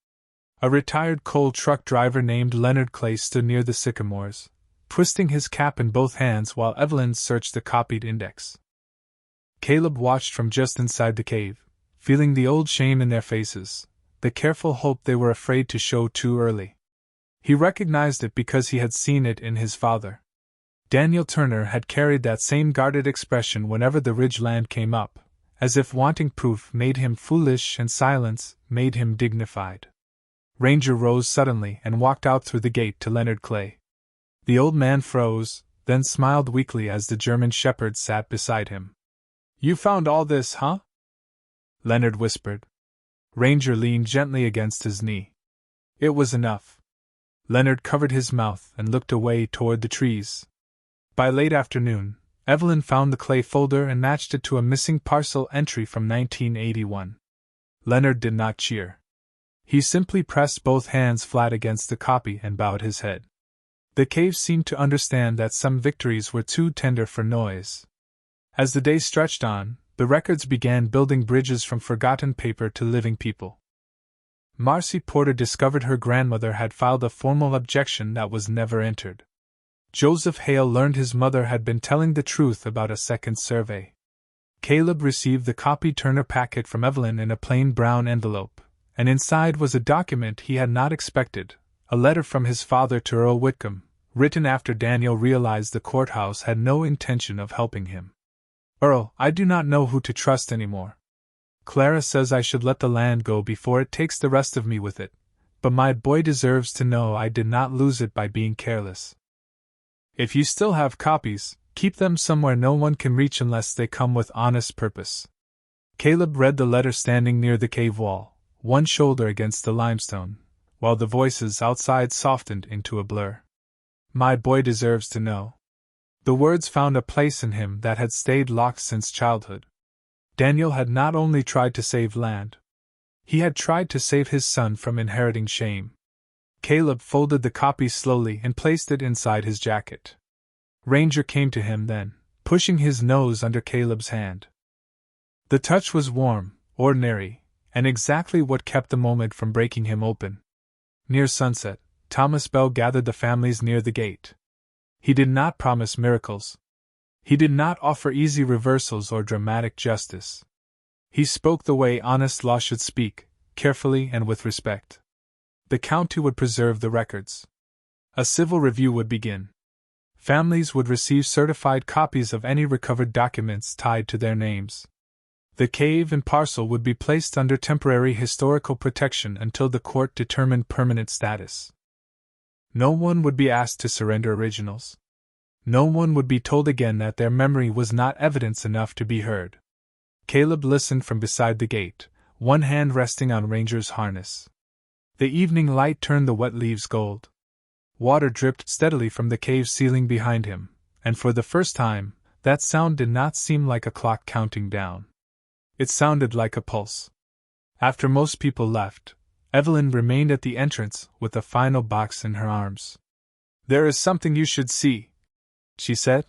A retired coal truck driver named Leonard Clay stood near the sycamores, twisting his cap in both hands while Evelyn searched the copied index. Caleb watched from just inside the cave, feeling the old shame in their faces, the careful hope they were afraid to show too early. He recognized it because he had seen it in his father. Daniel Turner had carried that same guarded expression whenever the ridge land came up, as if wanting proof made him foolish and silence made him dignified. Ranger rose suddenly and walked out through the gate to Leonard Clay. The old man froze, then smiled weakly as the German shepherd sat beside him. "You found all this, huh?" Leonard whispered. Ranger leaned gently against his knee. It was enough. Leonard covered his mouth and looked away toward the trees. By late afternoon, Evelyn found the Clay folder and matched it to a missing parcel entry from 1981. Leonard did not cheer. He simply pressed both hands flat against the copy and bowed his head. The cave seemed to understand that some victories were too tender for noise. As the day stretched on, the records began building bridges from forgotten paper to living people. Marcy Porter discovered her grandmother had filed a formal objection that was never entered. Joseph Hale learned his mother had been telling the truth about a second survey. Caleb received the copied Turner packet from Evelyn in a plain brown envelope, and inside was a document he had not expected, a letter from his father to Earl Whitcomb, written after Daniel realized the courthouse had no intention of helping him. "Earl, I do not know who to trust anymore. Clara says I should let the land go before it takes the rest of me with it, but my boy deserves to know I did not lose it by being careless. If you still have copies, keep them somewhere no one can reach unless they come with honest purpose." Caleb read the letter standing near the cave wall, one shoulder against the limestone, while the voices outside softened into a blur. "My boy deserves to know." The words found a place in him that had stayed locked since childhood. Daniel had not only tried to save land. He had tried to save his son from inheriting shame. Caleb folded the copy slowly and placed it inside his jacket. Ranger came to him then, pushing his nose under Caleb's hand. The touch was warm, ordinary, and exactly what kept the moment from breaking him open. Near sunset, Thomas Bell gathered the families near the gate. He did not promise miracles. He did not offer easy reversals or dramatic justice. He spoke the way honest law should speak, carefully and with respect. The county would preserve the records. A civil review would begin. Families would receive certified copies of any recovered documents tied to their names. The cave and parcel would be placed under temporary historical protection until the court determined permanent status. No one would be asked to surrender originals. No one would be told again that their memory was not evidence enough to be heard. Caleb listened from beside the gate, one hand resting on Ranger's harness. The evening light turned the wet leaves gold. Water dripped steadily from the cave ceiling behind him, and for the first time, that sound did not seem like a clock counting down. It sounded like a pulse. After most people left, Evelyn remained at the entrance with the final box in her arms. "There is something you should see," she said.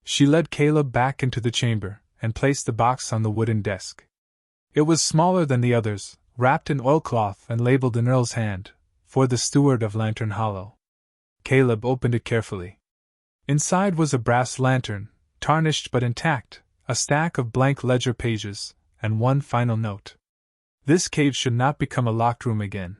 She led Caleb back into the chamber and placed the box on the wooden desk. It was smaller than the others, wrapped in oilcloth and labeled in Earl's hand, "For the Steward of Lantern Hollow." Caleb opened it carefully. Inside was a brass lantern, tarnished but intact, a stack of blank ledger pages, and one final note. This cave should not become a locked room again.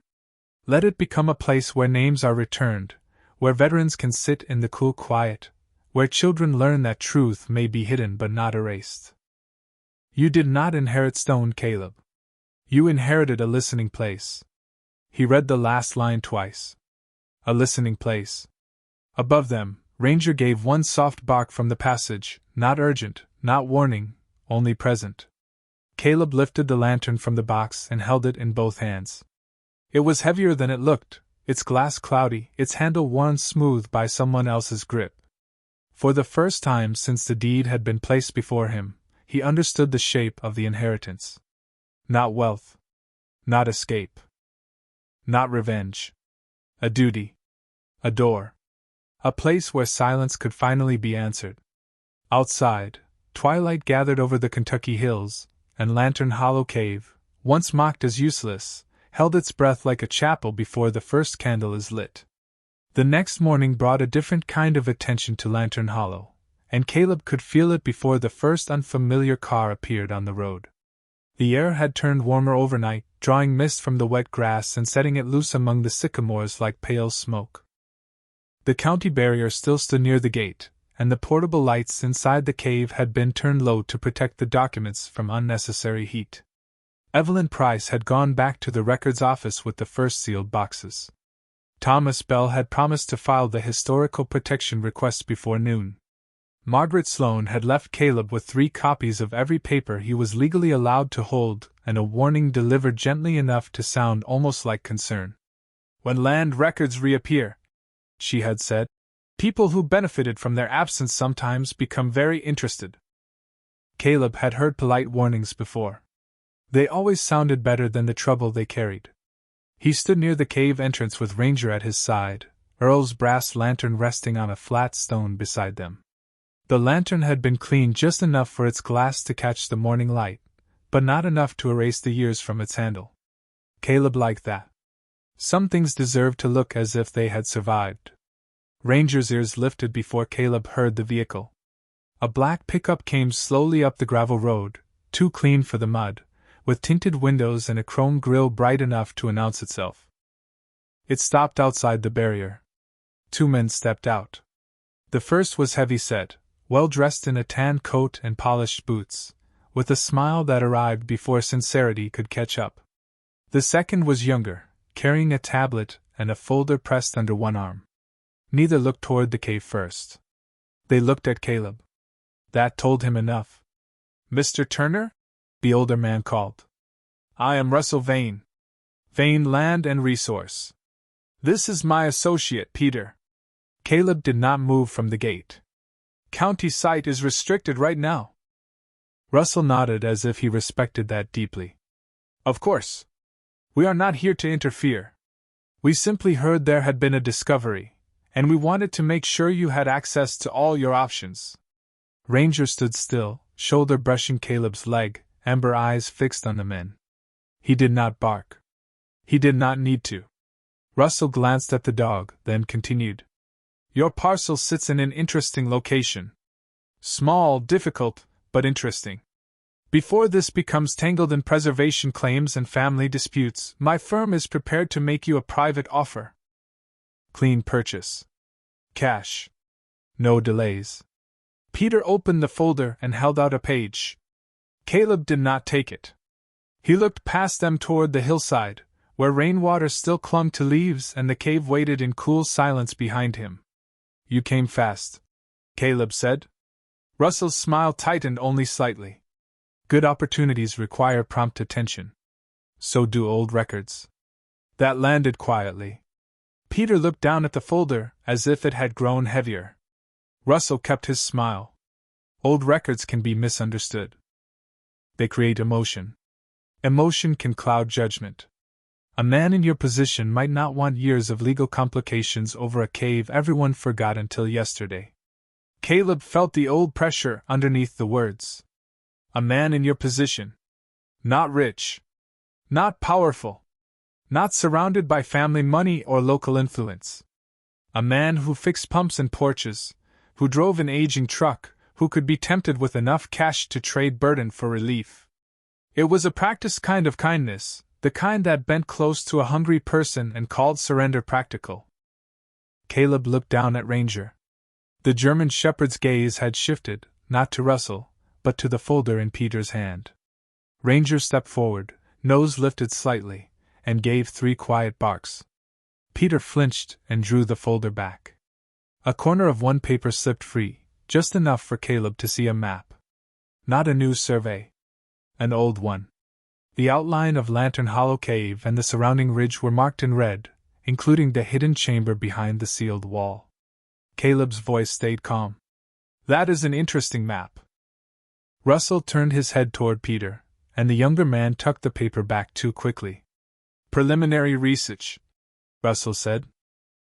Let it become a place where names are returned, where veterans can sit in the cool quiet, where children learn that truth may be hidden but not erased. You did not inherit stone, Caleb. You inherited a listening place. He read the last line twice. A listening place. Above them, Ranger gave one soft bark from the passage, not urgent, not warning, only present. Caleb lifted the lantern from the box and held it in both hands. It was heavier than it looked, its glass cloudy, its handle worn smooth by someone else's grip. For the first time since the deed had been placed before him, he understood the shape of the inheritance. Not wealth. Not escape. Not revenge. A duty. A door. A place where silence could finally be answered. Outside, twilight gathered over the Kentucky hills, and Lantern Hollow Cave, once mocked as useless, held its breath like a chapel before the first candle is lit. The next morning brought a different kind of attention to Lantern Hollow, and Caleb could feel it before the first unfamiliar car appeared on the road. The air had turned warmer overnight, drawing mist from the wet grass and setting it loose among the sycamores like pale smoke. The county barrier still stood near the gate, and the portable lights inside the cave had been turned low to protect the documents from unnecessary heat. Evelyn Price had gone back to the records office with the first sealed boxes. Thomas Bell had promised to file the historical protection request before noon. Margaret Sloane had left Caleb with 3 copies of every paper he was legally allowed to hold, and a warning delivered gently enough to sound almost like concern. "When land records reappear," she had said, "people who benefited from their absence sometimes become very interested." Caleb had heard polite warnings before. They always sounded better than the trouble they carried. He stood near the cave entrance with Ranger at his side, Earl's brass lantern resting on a flat stone beside them. The lantern had been cleaned just enough for its glass to catch the morning light, but not enough to erase the years from its handle. Caleb liked that. Some things deserved to look as if they had survived. Ranger's ears lifted before Caleb heard the vehicle. A black pickup came slowly up the gravel road, too clean for the mud, with tinted windows and a chrome grille bright enough to announce itself. It stopped outside the barrier. 2 men stepped out. The first was heavy-set, well-dressed in a tan coat and polished boots, with a smile that arrived before sincerity could catch up. The second was younger, carrying a tablet and a folder pressed under one arm. Neither looked toward the cave first. They looked at Caleb. That told him enough. "Mr. Turner?" the older man called. "I am Russell Vane. Vane Land and Resource. This is my associate, Peter." Caleb did not move from the gate. "County site is restricted right now." Russell nodded as if he respected that deeply. "Of course. We are not here to interfere. We simply heard there had been a discovery, and we wanted to make sure you had access to all your options." Ranger stood still, shoulder brushing Caleb's leg, amber eyes fixed on the men. He did not bark. He did not need to. Russell glanced at the dog, then continued. "Your parcel sits in an interesting location. Small, difficult, but interesting. Before this becomes tangled in preservation claims and family disputes, my firm is prepared to make you a private offer. Clean purchase. Cash. No delays." Peter opened the folder and held out a page. Caleb did not take it. He looked past them toward the hillside, where rainwater still clung to leaves and the cave waited in cool silence behind him. "You came fast," Caleb said. Russell's smile tightened only slightly. Good opportunities require prompt attention. So do old records. That landed quietly. Peter looked down at the folder, as if it had grown heavier. Russell kept his smile. Old records can be misunderstood. They create emotion. Emotion can cloud judgment. A man in your position might not want years of legal complications over a cave everyone forgot until yesterday. Caleb felt the old pressure underneath the words. A man in your position. Not rich. Not powerful. Not surrounded by family money or local influence. A man who fixed pumps and porches, who drove an aging truck, who could be tempted with enough cash to trade burden for relief. It was a practiced kind of kindness, The kind that bent close to a hungry person and called surrender practical. Caleb looked down at Ranger. The German shepherd's gaze had shifted, not to Russell, but to the folder in Peter's hand. Ranger stepped forward, nose lifted slightly, and gave 3 quiet barks. Peter flinched and drew the folder back. A corner of one paper slipped free, just enough for Caleb to see a map. Not a new survey. An old one. The outline of Lantern Hollow Cave and the surrounding ridge were marked in red, including the hidden chamber behind the sealed wall. Caleb's voice stayed calm. That is an interesting map. Russell turned his head toward Peter, and the younger man tucked the paper back too quickly. Preliminary research, Russell said.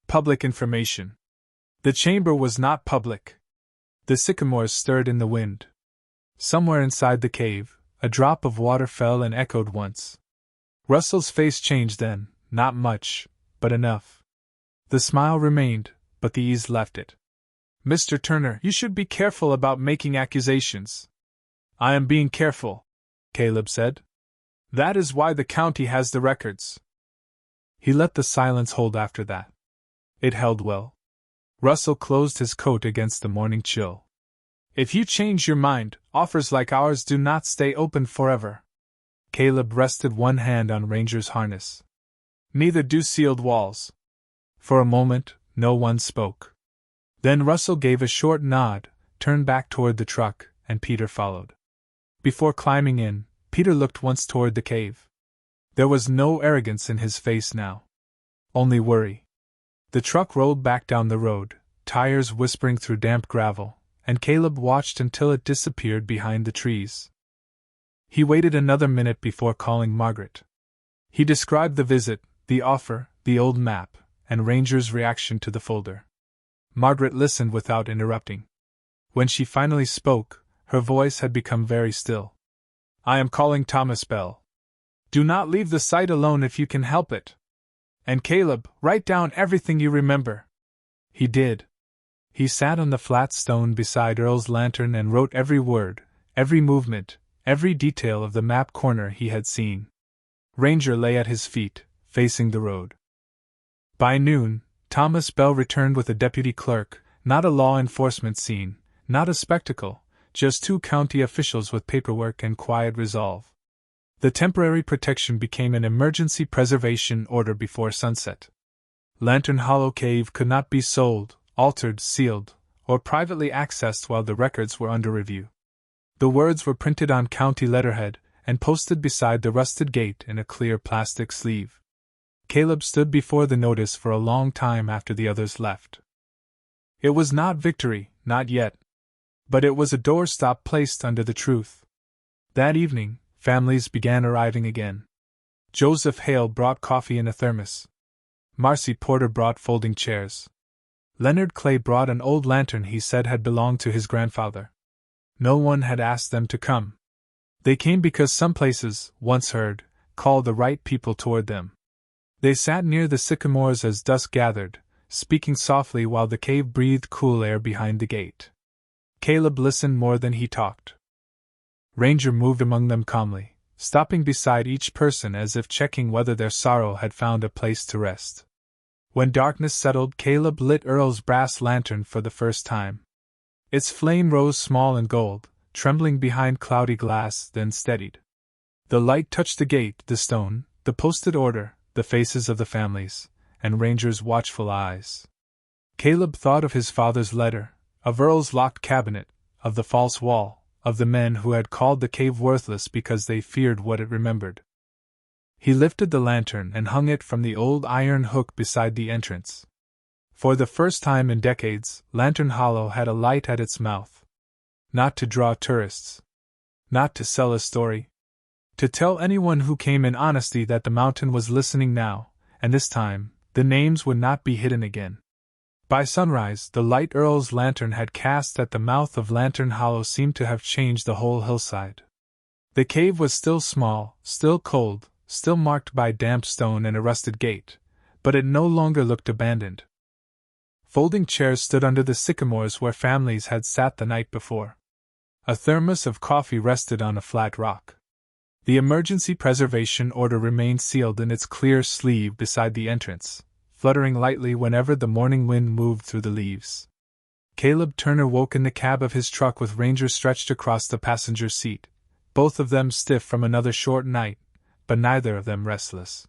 Public information. The chamber was not public. The sycamores stirred in the wind. Somewhere inside the cave, a drop of water fell and echoed once. Russell's face changed then, not much, but enough. The smile remained, but the ease left it. Mr. Turner, you should be careful about making accusations. I am being careful, Caleb said. That is why the county has the records. He let the silence hold after that. It held well. Russell closed his coat against the morning chill. If you change your mind, offers like ours do not stay open forever. Caleb rested one hand on Ranger's harness. Neither do sealed walls. For a moment, no one spoke. Then Russell gave a short nod, turned back toward the truck, and Peter followed. Before climbing in, Peter looked once toward the cave. There was no arrogance in his face now. Only worry. The truck rolled back down the road, tires whispering through damp gravel, and Caleb watched until it disappeared behind the trees. He waited another minute before calling Margaret. He described the visit, the offer, the old map, and Ranger's reaction to the folder. Margaret listened without interrupting. When she finally spoke, her voice had become very still. I am calling Thomas Bell. Do not leave the site alone if you can help it. And Caleb, write down everything you remember. He did. He sat on the flat stone beside Earl's lantern and wrote every word, every movement, every detail of the map corner he had seen. Ranger lay at his feet, facing the road. By noon, Thomas Bell returned with a deputy clerk, not a law enforcement scene, not a spectacle, just 2 county officials with paperwork and quiet resolve. The temporary protection became an emergency preservation order before sunset. Lantern Hollow Cave could not be sold, altered, sealed, or privately accessed while the records were under review. The words were printed on county letterhead and posted beside the rusted gate in a clear plastic sleeve. Caleb stood before the notice for a long time after the others left. It was not victory, not yet. But it was a doorstop placed under the truth. That evening, families began arriving again. Joseph Hale brought coffee in a thermos. Marcy Porter brought folding chairs. Leonard Clay brought an old lantern he said had belonged to his grandfather. No one had asked them to come. They came because some places, once heard, called the right people toward them. They sat near the sycamores as dusk gathered, speaking softly while the cave breathed cool air behind the gate. Caleb listened more than he talked. Ranger moved among them calmly, stopping beside each person as if checking whether their sorrow had found a place to rest. When darkness settled, Caleb lit Earl's brass lantern for the first time. Its flame rose small and gold, trembling behind cloudy glass, then steadied. The light touched the gate, the stone, the posted order, the faces of the families, and Ranger's watchful eyes. Caleb thought of his father's letter, of Earl's locked cabinet, of the false wall, of the men who had called the cave worthless because they feared what it remembered. He lifted the lantern and hung it from the old iron hook beside the entrance. For the first time in decades, Lantern Hollow had a light at its mouth. Not to draw tourists. Not to sell a story. To tell anyone who came in honesty that the mountain was listening now, and this time, the names would not be hidden again. By sunrise, the light Earl's lantern had cast at the mouth of Lantern Hollow seemed to have changed the whole hillside. The cave was still small, still cold, still marked by damp stone and a rusted gate, but it no longer looked abandoned. Folding chairs stood under the sycamores where families had sat the night before. A thermos of coffee rested on a flat rock. The emergency preservation order remained sealed in its clear sleeve beside the entrance, fluttering lightly whenever the morning wind moved through the leaves. Caleb Turner woke in the cab of his truck with Ranger stretched across the passenger seat, both of them stiff from another short night, but neither of them restless.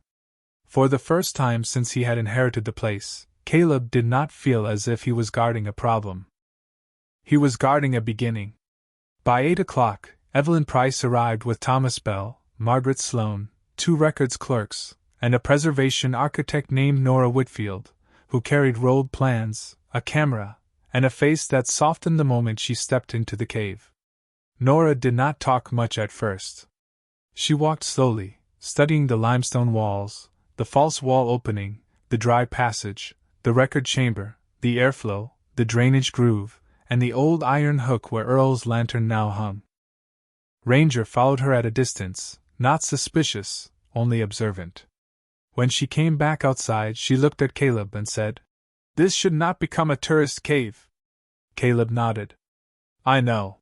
For the first time since he had inherited the place, Caleb did not feel as if he was guarding a problem. He was guarding a beginning. By 8 o'clock, Evelyn Price arrived with Thomas Bell, Margaret Sloane, 2 records clerks, and a preservation architect named Nora Whitfield, who carried rolled plans, a camera, and a face that softened the moment she stepped into the cave. Nora did not talk much at first. She walked slowly, studying the limestone walls, the false wall opening, the dry passage, the record chamber, the airflow, the drainage groove, and the old iron hook where Earl's lantern now hung. Ranger followed her at a distance, not suspicious, only observant. When she came back outside, she looked at Caleb and said, "This should not become a tourist cave." Caleb nodded. "I know."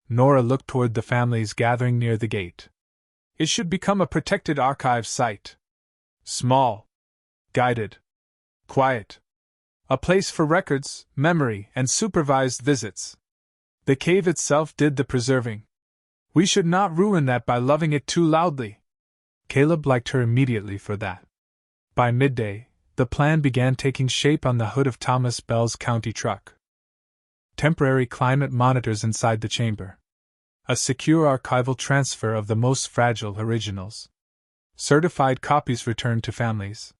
Nora looked toward the families gathering near the gate. "It should become a protected archive site. Small. Guided. Quiet. A place for records, memory, and supervised visits. The cave itself did the preserving. We should not ruin that by loving it too loudly." Caleb liked her immediately for that. By midday, the plan began taking shape on the hood of Thomas Bell's county truck. Temporary climate monitors inside the chamber. A secure archival transfer of the most fragile originals. Certified copies returned to families.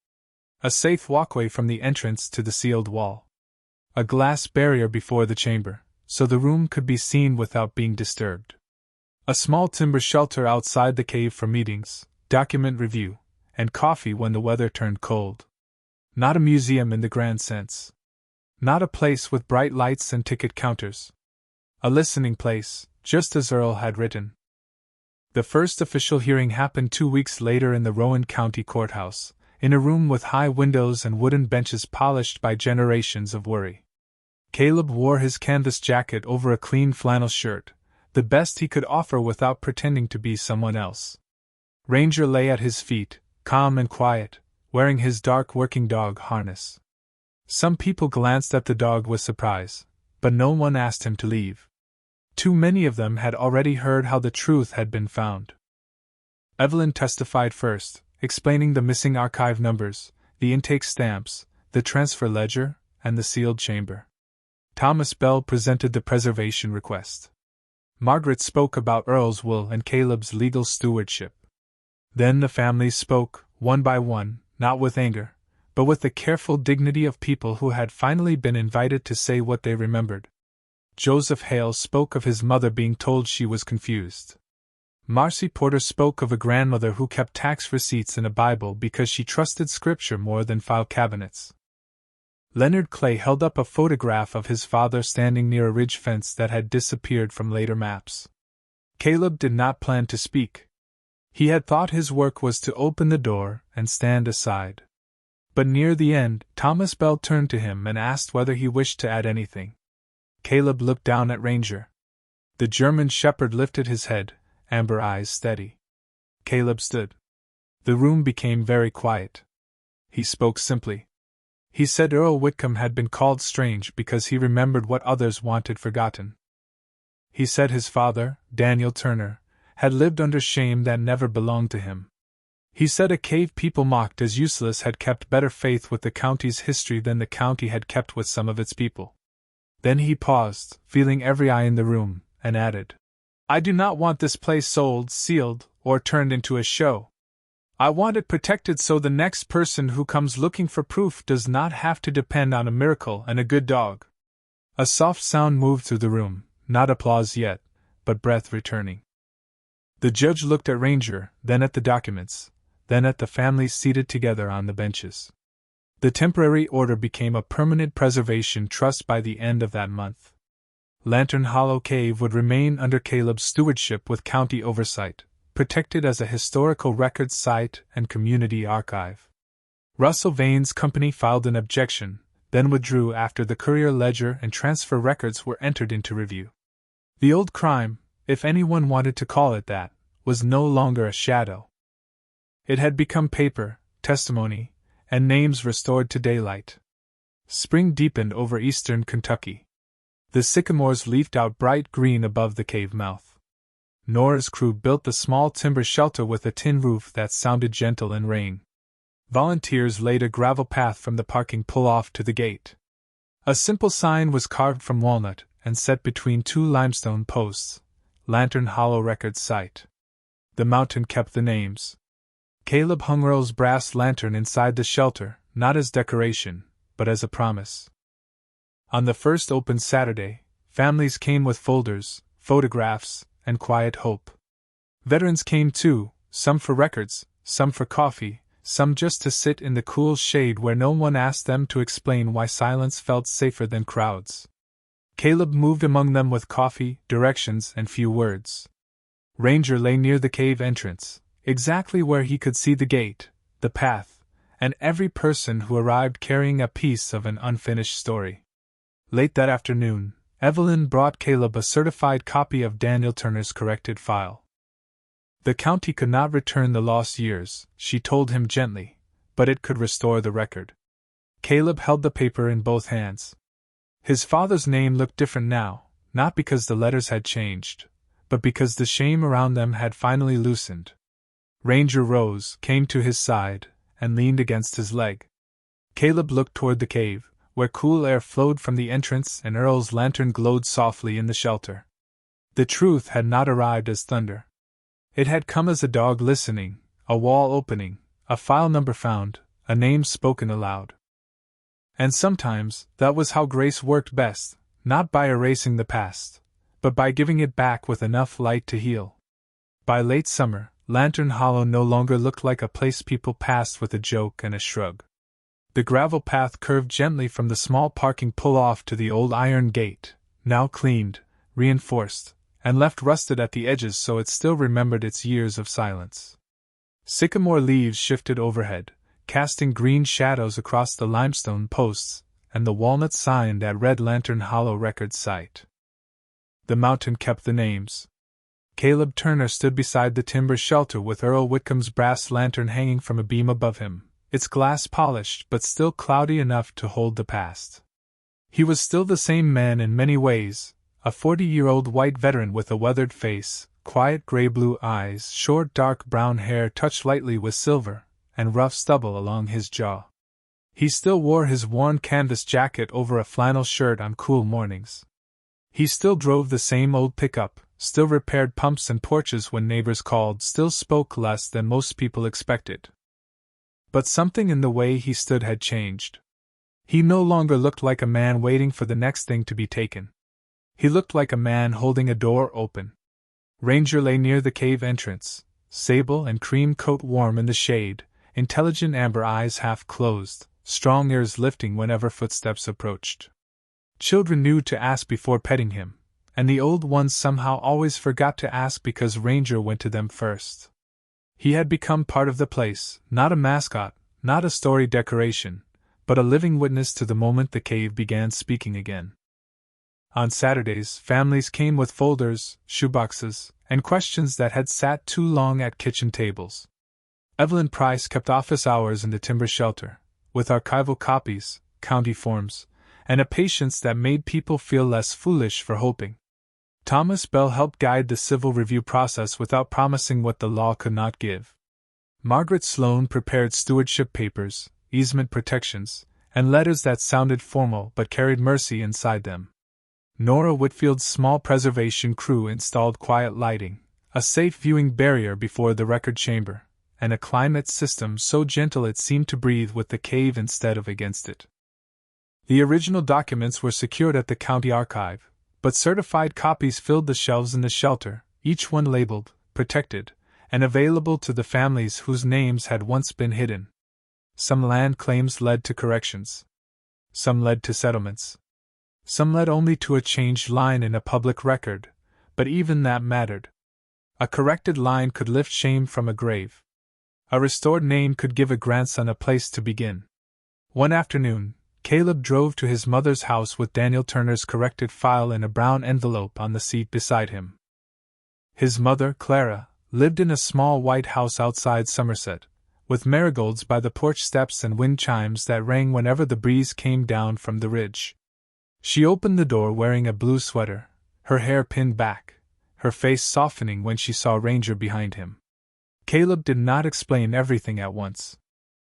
A safe walkway from the entrance to the sealed wall. A glass barrier before the chamber, so the room could be seen without being disturbed. A small timber shelter outside the cave for meetings, document review, and coffee when the weather turned cold. Not a museum in the grand sense. Not a place with bright lights and ticket counters. A listening place, just as Earl had written. The first official hearing happened 2 weeks later in the Rowan County Courthouse, in a room with high windows and wooden benches polished by generations of worry. Caleb wore his canvas jacket over a clean flannel shirt, the best he could offer without pretending to be someone else. Ranger lay at his feet, calm and quiet, wearing his dark working dog harness. Some people glanced at the dog with surprise, but no one asked him to leave. Too many of them had already heard how the truth had been found. Evelyn testified first, explaining the missing archive numbers, the intake stamps, the transfer ledger, and the sealed chamber. Thomas Bell presented the preservation request. Margaret spoke about Earl's will and Caleb's legal stewardship. Then the families spoke, one by one, not with anger, but with the careful dignity of people who had finally been invited to say what they remembered. Joseph Hale spoke of his mother being told she was confused. Marcy Porter spoke of a grandmother who kept tax receipts in a Bible because she trusted Scripture more than file cabinets. Leonard Clay held up a photograph of his father standing near a ridge fence that had disappeared from later maps. Caleb did not plan to speak. He had thought his work was to open the door and stand aside. But near the end, Thomas Bell turned to him and asked whether he wished to add anything. Caleb looked down at Ranger. The German shepherd lifted his head, amber eyes steady. Caleb stood. The room became very quiet. He spoke simply. He said Earl Whitcomb had been called strange because he remembered what others wanted forgotten. He said his father, Daniel Turner, had lived under shame that never belonged to him. He said a cave people mocked as useless had kept better faith with the county's history than the county had kept with some of its people. Then he paused, feeling every eye in the room, and added, "I do not want this place sold, sealed, or turned into a show. I want it protected so the next person who comes looking for proof does not have to depend on a miracle and a good dog." A soft sound moved through the room, not applause yet, but breath returning. The judge looked at Ranger, then at the documents, then at the families seated together on the benches. The temporary order became a permanent preservation trust by the end of that month. Lantern Hollow Cave would remain under Caleb's stewardship with county oversight, protected as a historical records site and community archive. Russell Vane's company filed an objection, then withdrew after the courier ledger and transfer records were entered into review. The old crime, if anyone wanted to call it that, was no longer a shadow. It had become paper, testimony, and names restored to daylight. Spring deepened over eastern Kentucky. The sycamores leafed out bright green above the cave mouth. Nora's crew built the small timber shelter with a tin roof that sounded gentle in rain. Volunteers laid a gravel path from the parking pull-off to the gate. A simple sign was carved from walnut and set between two limestone posts, Lantern Hollow Records Site. The mountain kept the names. Caleb hung Earl's brass lantern inside the shelter, not as decoration, but as a promise. On the first open Saturday, families came with folders, photographs, and quiet hope. Veterans came too, some for records, some for coffee, some just to sit in the cool shade where no one asked them to explain why silence felt safer than crowds. Caleb moved among them with coffee, directions, and few words. Ranger lay near the cave entrance, exactly where he could see the gate, the path, and every person who arrived carrying a piece of an unfinished story. Late that afternoon, Evelyn brought Caleb a certified copy of Daniel Turner's corrected file. The county could not return the lost years, she told him gently, but it could restore the record. Caleb held the paper in both hands. His father's name looked different now, not because the letters had changed, but because the shame around them had finally loosened. Ranger rose, came to his side, and leaned against his leg. Caleb looked toward the cave, where cool air flowed from the entrance and Earl's lantern glowed softly in the shelter. The truth had not arrived as thunder. It had come as a dog listening, a wall opening, a file number found, a name spoken aloud. And sometimes, that was how grace worked best, not by erasing the past, but by giving it back with enough light to heal. By late summer, Lantern Hollow no longer looked like a place people passed with a joke and a shrug. The gravel path curved gently from the small parking pull-off to the old iron gate, now cleaned, reinforced, and left rusted at the edges so it still remembered its years of silence. Sycamore leaves shifted overhead, casting green shadows across the limestone posts and the walnut sign that read Lantern Hollow Records Site. The mountain kept the names. Caleb Turner stood beside the timber shelter with Earl Whitcomb's brass lantern hanging from a beam above him, its glass polished but still cloudy enough to hold the past. He was still the same man in many ways, a 40-year-old white veteran with a weathered face, quiet gray-blue eyes, short dark brown hair touched lightly with silver, and rough stubble along his jaw. He still wore his worn canvas jacket over a flannel shirt on cool mornings. He still drove the same old pickup, still repaired pumps and porches when neighbors called, still spoke less than most people expected. But something in the way he stood had changed. He no longer looked like a man waiting for the next thing to be taken. He looked like a man holding a door open. Ranger lay near the cave entrance, sable and cream coat warm in the shade, intelligent amber eyes half closed, strong ears lifting whenever footsteps approached. Children knew to ask before petting him, and the old ones somehow always forgot to ask because Ranger went to them first. He had become part of the place, not a mascot, not a story decoration, but a living witness to the moment the cave began speaking again. On Saturdays, families came with folders, shoeboxes, and questions that had sat too long at kitchen tables. Evelyn Price kept office hours in the timber shelter, with archival copies, county forms, and a patience that made people feel less foolish for hoping. Thomas Bell helped guide the civil review process without promising what the law could not give. Margaret Sloane prepared stewardship papers, easement protections, and letters that sounded formal but carried mercy inside them. Nora Whitfield's small preservation crew installed quiet lighting, a safe viewing barrier before the record chamber, and a climate system so gentle it seemed to breathe with the cave instead of against it. The original documents were secured at the county archive, but certified copies filled the shelves in the shelter, each one labeled, protected, and available to the families whose names had once been hidden. Some land claims led to corrections. Some led to settlements. Some led only to a changed line in a public record, but even that mattered. A corrected line could lift shame from a grave. A restored name could give a grandson a place to begin. One afternoon, Caleb drove to his mother's house with Daniel Turner's corrected file in a brown envelope on the seat beside him. His mother, Clara, lived in a small white house outside Somerset, with marigolds by the porch steps and wind chimes that rang whenever the breeze came down from the ridge. She opened the door wearing a blue sweater, her hair pinned back, her face softening when she saw Ranger behind him. Caleb did not explain everything at once.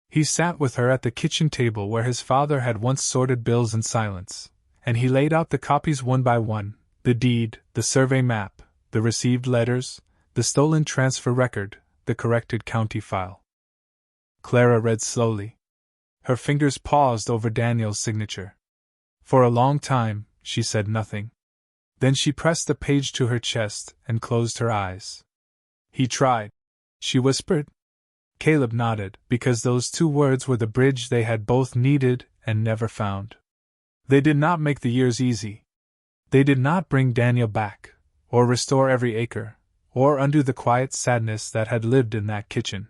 He sat with her at the kitchen table where his father had once sorted bills in silence, and he laid out the copies one by one, the deed, the survey map, the received letters, the stolen transfer record, the corrected county file. Clara read slowly. Her fingers paused over Daniel's signature. For a long time, she said nothing. Then she pressed the page to her chest and closed her eyes. "He tried," she whispered. Caleb nodded, because those two words were the bridge they had both needed and never found. They did not make the years easy. They did not bring Daniel back, or restore every acre, or undo the quiet sadness that had lived in that kitchen.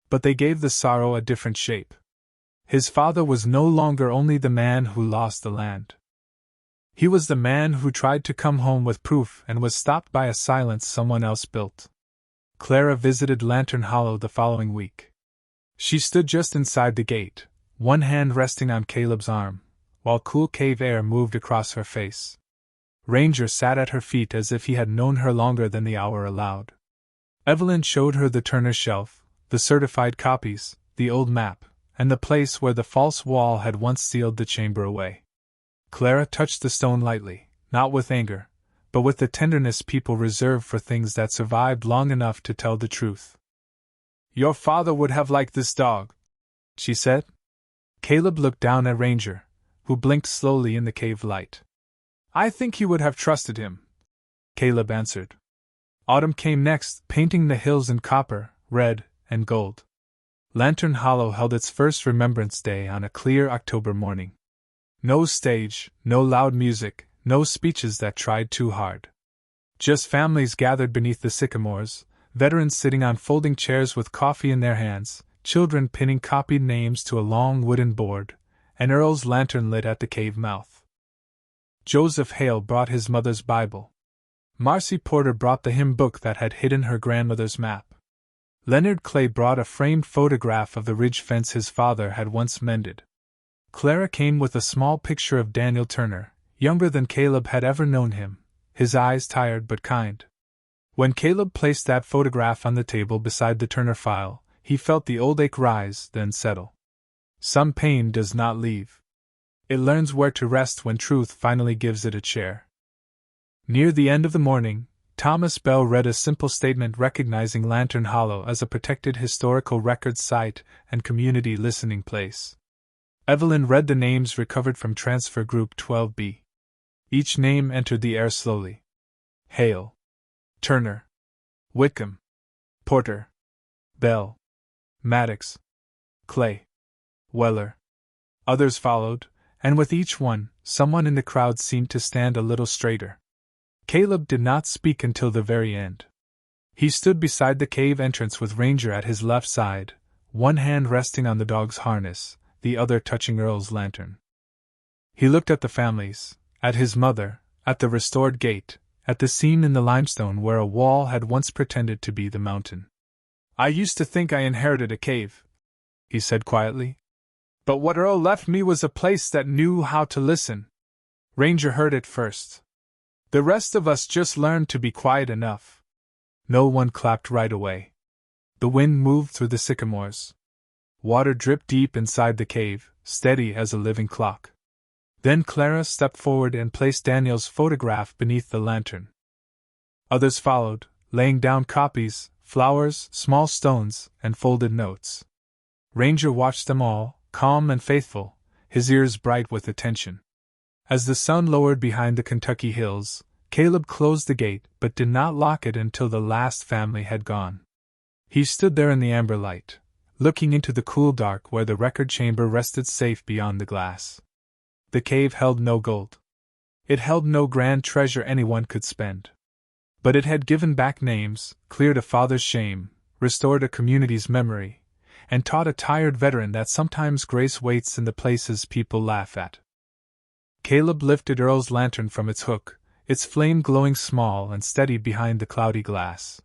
But they gave the sorrow a different shape. His father was no longer only the man who lost the land. He was the man who tried to come home with proof and was stopped by a silence someone else built. Clara visited Lantern Hollow the following week. She stood just inside the gate, one hand resting on Caleb's arm, while cool cave air moved across her face. Ranger sat at her feet as if he had known her longer than the hour allowed. Evelyn showed her the Turner shelf, the certified copies, the old map, and the place where the false wall had once sealed the chamber away. Clara touched the stone lightly, not with anger, but with the tenderness people reserve for things that survived long enough to tell the truth. "Your father would have liked this dog," she said. Caleb looked down at Ranger, who blinked slowly in the cave light. "I think he would have trusted him," Caleb answered. Autumn came next, painting the hills in copper, red, and gold. Lantern Hollow held its first Remembrance Day on a clear October morning. No stage, no loud music, no speeches that tried too hard. Just families gathered beneath the sycamores, veterans sitting on folding chairs with coffee in their hands, children pinning copied names to a long wooden board, and Earl's lantern lit at the cave mouth. Joseph Hale brought his mother's Bible. Marcy Porter brought the hymn book that had hidden her grandmother's map. Leonard Clay brought a framed photograph of the ridge fence his father had once mended. Clara came with a small picture of Daniel Turner, younger than Caleb had ever known him, his eyes tired but kind. When Caleb placed that photograph on the table beside the Turner file, he felt the old ache rise, then settle. Some pain does not leave. It learns where to rest when truth finally gives it a chair. Near the end of the morning, Thomas Bell read a simple statement recognizing Lantern Hollow as a protected historical record site and community listening place. Evelyn read the names recovered from Transfer Group 12B. Each name entered the air slowly. Hale, Turner, Whitcomb, Porter, Bell, Maddox, Clay, Weller. Others followed, and with each one, someone in the crowd seemed to stand a little straighter. Caleb did not speak until the very end. He stood beside the cave entrance with Ranger at his left side, one hand resting on the dog's harness, the other touching Earl's lantern. He looked at the families, at his mother, at the restored gate, at the seam in the limestone where a wall had once pretended to be the mountain. "I used to think I inherited a cave," he said quietly. "But what Earl left me was a place that knew how to listen." Ranger heard it first. "The rest of us just learned to be quiet enough." No one clapped right away. The wind moved through the sycamores. Water dripped deep inside the cave, steady as a living clock. Then Clara stepped forward and placed Daniel's photograph beneath the lantern. Others followed, laying down copies, flowers, small stones, and folded notes. Ranger watched them all, calm and faithful, his ears bright with attention. As the sun lowered behind the Kentucky hills, Caleb closed the gate but did not lock it until the last family had gone. He stood there in the amber light, looking into the cool dark where the record chamber rested safe beyond the glass. The cave held no gold. It held no grand treasure anyone could spend. But it had given back names, cleared a father's shame, restored a community's memory, and taught a tired veteran that sometimes grace waits in the places people laugh at. Caleb lifted Earl's lantern from its hook, its flame glowing small and steady behind the cloudy glass.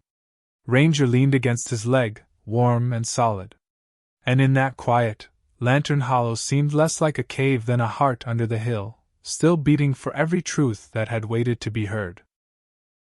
Ranger leaned against his leg, warm and solid. And in that quiet, Lantern Hollow seemed less like a cave than a heart under the hill, still beating for every truth that had waited to be heard.